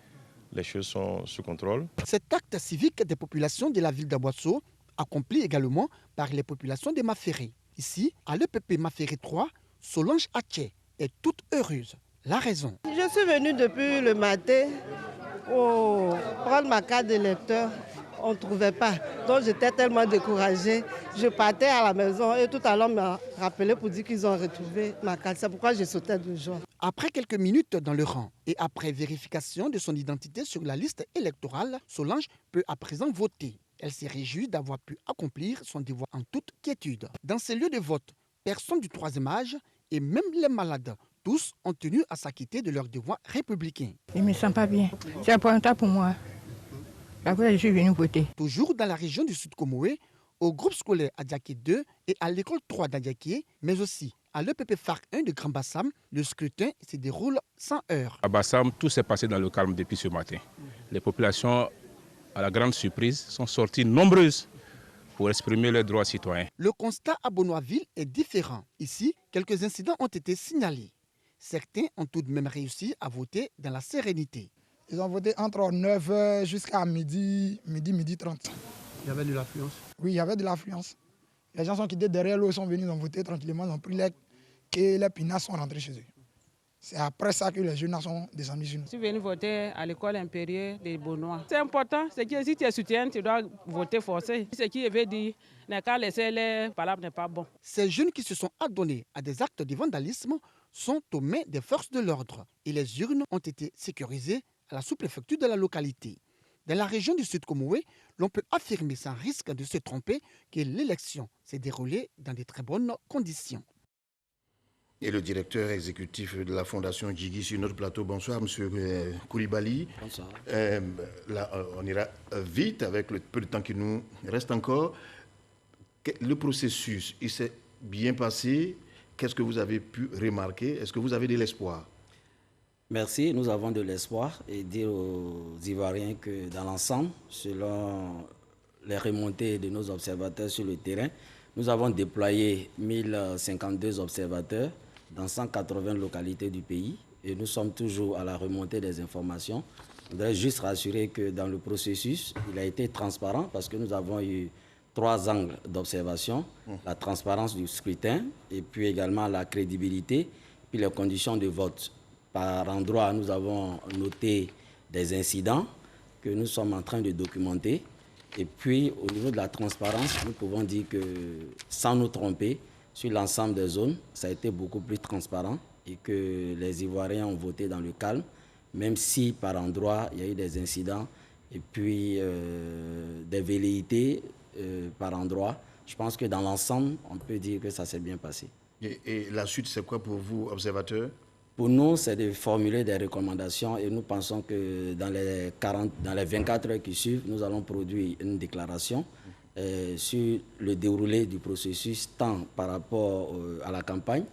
les choses sont sous contrôle. Cet acte civique des populations de la ville d'Aboisseau, accompli également par les populations de Maféré. Ici, à l'EPP Maféré 3, Solange Atché est toute heureuse. La raison. Je suis venue depuis le matin pour prendre ma carte d'électeur. On ne trouvait pas. Donc j'étais tellement découragée. Je partais à la maison et tout à l'heure m'a rappelé pour dire qu'ils ont retrouvé ma carte. C'est pourquoi je sautais de joie. Après quelques minutes dans le rang et après vérification de son identité sur la liste électorale, Solange peut à présent voter. Elle s'est réjouie d'avoir pu accomplir son devoir en toute quiétude. Dans ces lieux de vote, personne du troisième âge et même les malades, tous ont tenu à s'acquitter de leurs devoirs républicains. Je ne me sens pas bien. C'est important pour moi. Après, je suis venu voter. Toujours dans la région du Sud Comoé, au groupe scolaire Adiaké 2 et à l'école 3 d'Adiaké, mais aussi à l'EPP FARC 1 de Grand Bassam, le scrutin se déroule sans heurts. À Bassam, tout s'est passé dans le calme depuis ce matin. Les populations, à la grande surprise, sont sorties nombreuses pour exprimer leurs droits citoyens. Le constat à Bonoisville est différent. Ici, quelques incidents ont été signalés. Certains ont tout de même réussi à voter dans la sérénité. Ils ont voté entre 9h jusqu'à midi 30. Il y avait de l'affluence? Oui, il y avait de l'affluence. Les gens sont quittés derrière l'eau, sont venus, ils ont voté tranquillement, ils ont pris les pinasses sont rentrés chez eux. C'est après ça que les jeunes sont descendus chez nous. Je suis venu voter à l'école impériale des Bonois. C'est important, c'est que si tu es soutien, tu dois voter forcé. Ce qui veut dire, ne pas laisser les palabres n'est pas bon. Ces jeunes qui se sont adonnés à des actes de vandalisme sont aux mains des forces de l'ordre et les urnes ont été sécurisées à la sous-préfecture de la localité. Dans la région du Sud Comoé, l'on peut affirmer sans risque de se tromper que l'élection s'est déroulée dans de très bonnes conditions. Et le directeur exécutif de la Fondation Djigui sur notre plateau. Bonsoir, monsieur Koulibaly. Bonsoir. Là, on ira vite avec le peu de temps qui nous reste encore. Le processus, il s'est bien passé. Qu'est-ce que vous avez pu remarquer? Est-ce que vous avez de l'espoir? Merci, nous avons de l'espoir et dire aux Ivoiriens que dans l'ensemble, selon les remontées de nos observateurs sur le terrain, nous avons déployé 1052 observateurs dans 180 localités du pays et nous sommes toujours à la remontée des informations. Je voudrais juste rassurer que dans le processus, il a été transparent parce que nous avons eu 3 angles d'observation, la transparence du scrutin et puis également la crédibilité, puis les conditions de vote. Par endroit, nous avons noté des incidents que nous sommes en train de documenter. Et puis, au niveau de la transparence, nous pouvons dire que, sans nous tromper, sur l'ensemble des zones, ça a été beaucoup plus transparent et que les Ivoiriens ont voté dans le calme, même si par endroit, il y a eu des incidents et puis des velléités par endroit. Je pense que dans l'ensemble, on peut dire que ça s'est bien passé. Et la suite, c'est quoi pour vous, observateurs? Pour nous, c'est de formuler des recommandations et nous pensons que dans les 24 heures qui suivent, nous allons produire une déclaration sur le déroulé du processus, tant par rapport à la campagne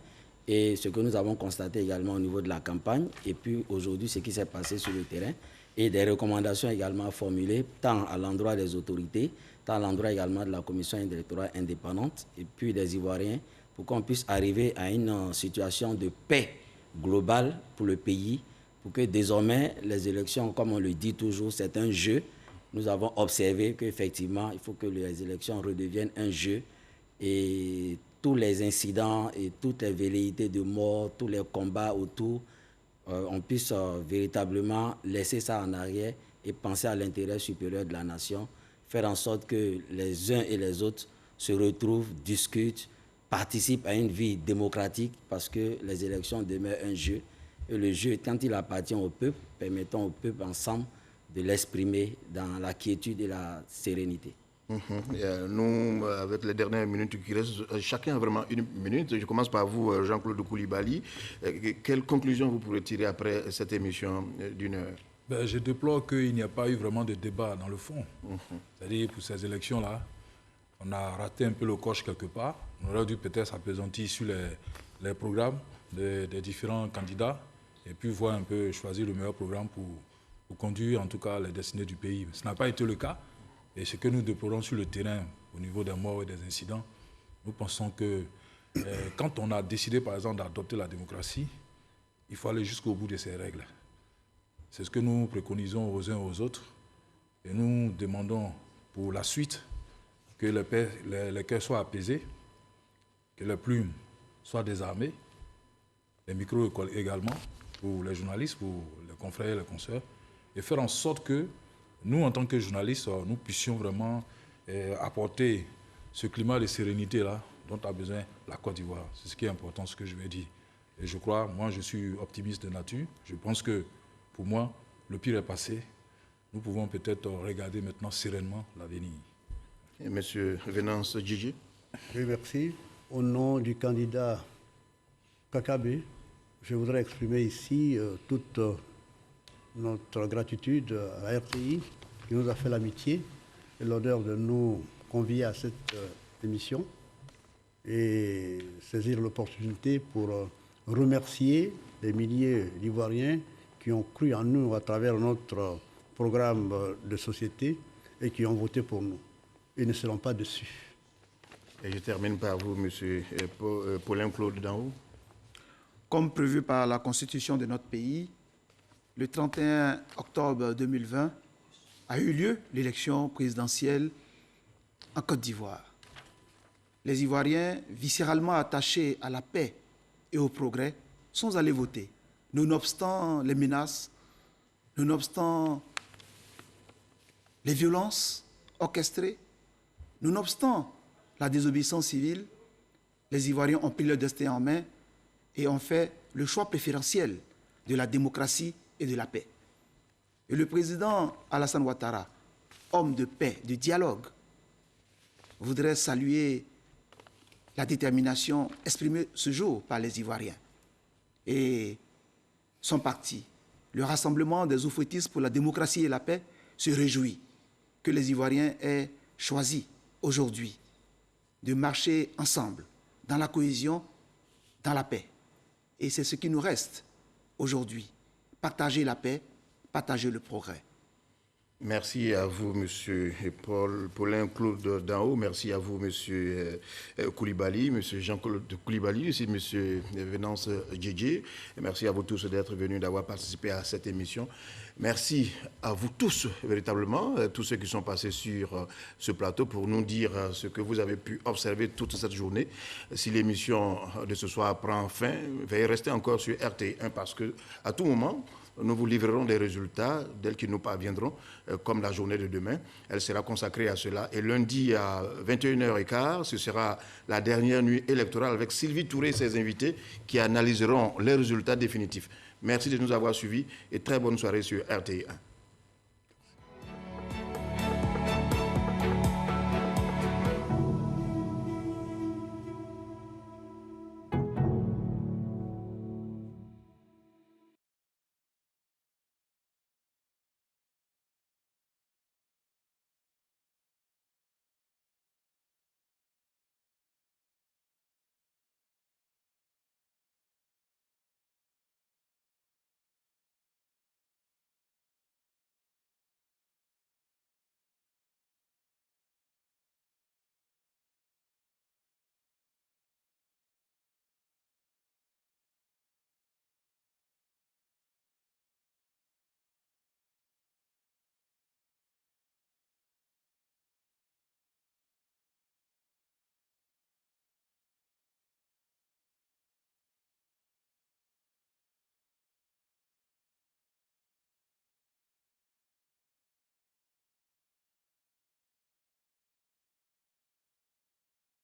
et ce que nous avons constaté également au niveau de la campagne, et puis aujourd'hui, ce qui s'est passé sur le terrain, et des recommandations également formulées tant à l'endroit des autorités, tant à l'endroit également de la commission électorale indépendante et puis des Ivoiriens, pour qu'on puisse arriver à une situation de paix globale pour le pays, pour que désormais les élections, comme on le dit toujours, c'est un jeu. Nous avons observé qu'effectivement, il faut que les élections redeviennent un jeu et tous les incidents et toutes les velléités de mort, tous les combats autour, on puisse véritablement laisser ça en arrière et penser à l'intérêt supérieur de la nation, faire en sorte que les uns et les autres se retrouvent, discutent, participent à une vie démocratique, parce que les élections demeurent un jeu. Et le jeu, quand il appartient au peuple, permettons au peuple ensemble de l'exprimer dans la quiétude et la sérénité. Nous, avec les dernières minutes qui restent, chacun a vraiment une minute. Je commence par vous, Jean-Claude Koulibaly. Quelle conclusion vous pourrez tirer après cette émission d'une heure? Je déplore qu'il n'y a pas eu vraiment de débat dans le fond. C'est-à-dire, pour ces élections-là, on a raté un peu le coche quelque part. On aurait dû peut-être s'appesantir sur les programmes des différents candidats et puis voir un peu, choisir le meilleur programme pour conduire en tout cas les destinées du pays. Ce n'a pas été le cas. Et ce que nous déplorons sur le terrain au niveau des morts et des incidents, nous pensons que quand on a décidé par exemple d'adopter la démocratie, il faut aller jusqu'au bout de ces règles. C'est ce que nous préconisons aux uns aux autres. Et nous demandons pour la suite que les cœurs soient apaisés, que les plumes soient désarmées, les micros également, pour les journalistes, pour les confrères et les consoeurs, et faire en sorte que nous, en tant que journalistes, nous puissions vraiment apporter ce climat de sérénité-là dont a besoin la Côte d'Ivoire. C'est ce qui est important, ce que je vais dire. Et je crois, moi, je suis optimiste de nature. Je pense que, pour moi, le pire est passé. Nous pouvons peut-être regarder maintenant sereinement l'avenir. Monsieur Venance Djidji. Oui, merci. Au nom du candidat Kakabe, je voudrais exprimer ici toute notre gratitude à la RTI qui nous a fait l'amitié et l'honneur de nous convier à cette émission et saisir l'opportunité pour remercier les milliers d'Ivoiriens qui ont cru en nous à travers notre programme de société et qui ont voté pour nous. Ils ne seront pas déçus. Et je termine par vous, M. Paulin-Claude Danho. Comme prévu par la Constitution de notre pays, le 31 octobre 2020 a eu lieu l'élection présidentielle en Côte d'Ivoire. Les Ivoiriens, viscéralement attachés à la paix et au progrès, sont allés voter, nonobstant les menaces, nonobstant les violences orchestrées, nonobstant la désobéissance civile. Les Ivoiriens ont pris leur destin en main et ont fait le choix préférentiel de la démocratie et de la paix. Et le président Alassane Ouattara, homme de paix, de dialogue, voudrait saluer la détermination exprimée ce jour par les Ivoiriens. Et son parti, le Rassemblement des oufouettistes pour la démocratie et la paix, se réjouit que les Ivoiriens aient choisi aujourd'hui de marcher ensemble, dans la cohésion, dans la paix. Et c'est ce qui nous reste aujourd'hui. Partager la paix, partager le progrès. Merci à vous, M. Paulin-Claude Danho. Merci à vous, M. Koulibaly, M. Jean-Claude Koulibaly, aussi M. Venance Djidji. Merci à vous tous d'être venus, d'avoir participé à cette émission. Merci à vous tous, véritablement, tous ceux qui sont passés sur ce plateau pour nous dire ce que vous avez pu observer toute cette journée. Si l'émission de ce soir prend fin, veuillez rester encore sur RT1 parce qu'à tout moment, nous vous livrerons des résultats dès qu'ils nous parviendront, comme la journée de demain. Elle sera consacrée à cela. Et lundi à 21h15, ce sera la dernière nuit électorale avec Sylvie Touré et ses invités qui analyseront les résultats définitifs. Merci de nous avoir suivis et très bonne soirée sur RT1.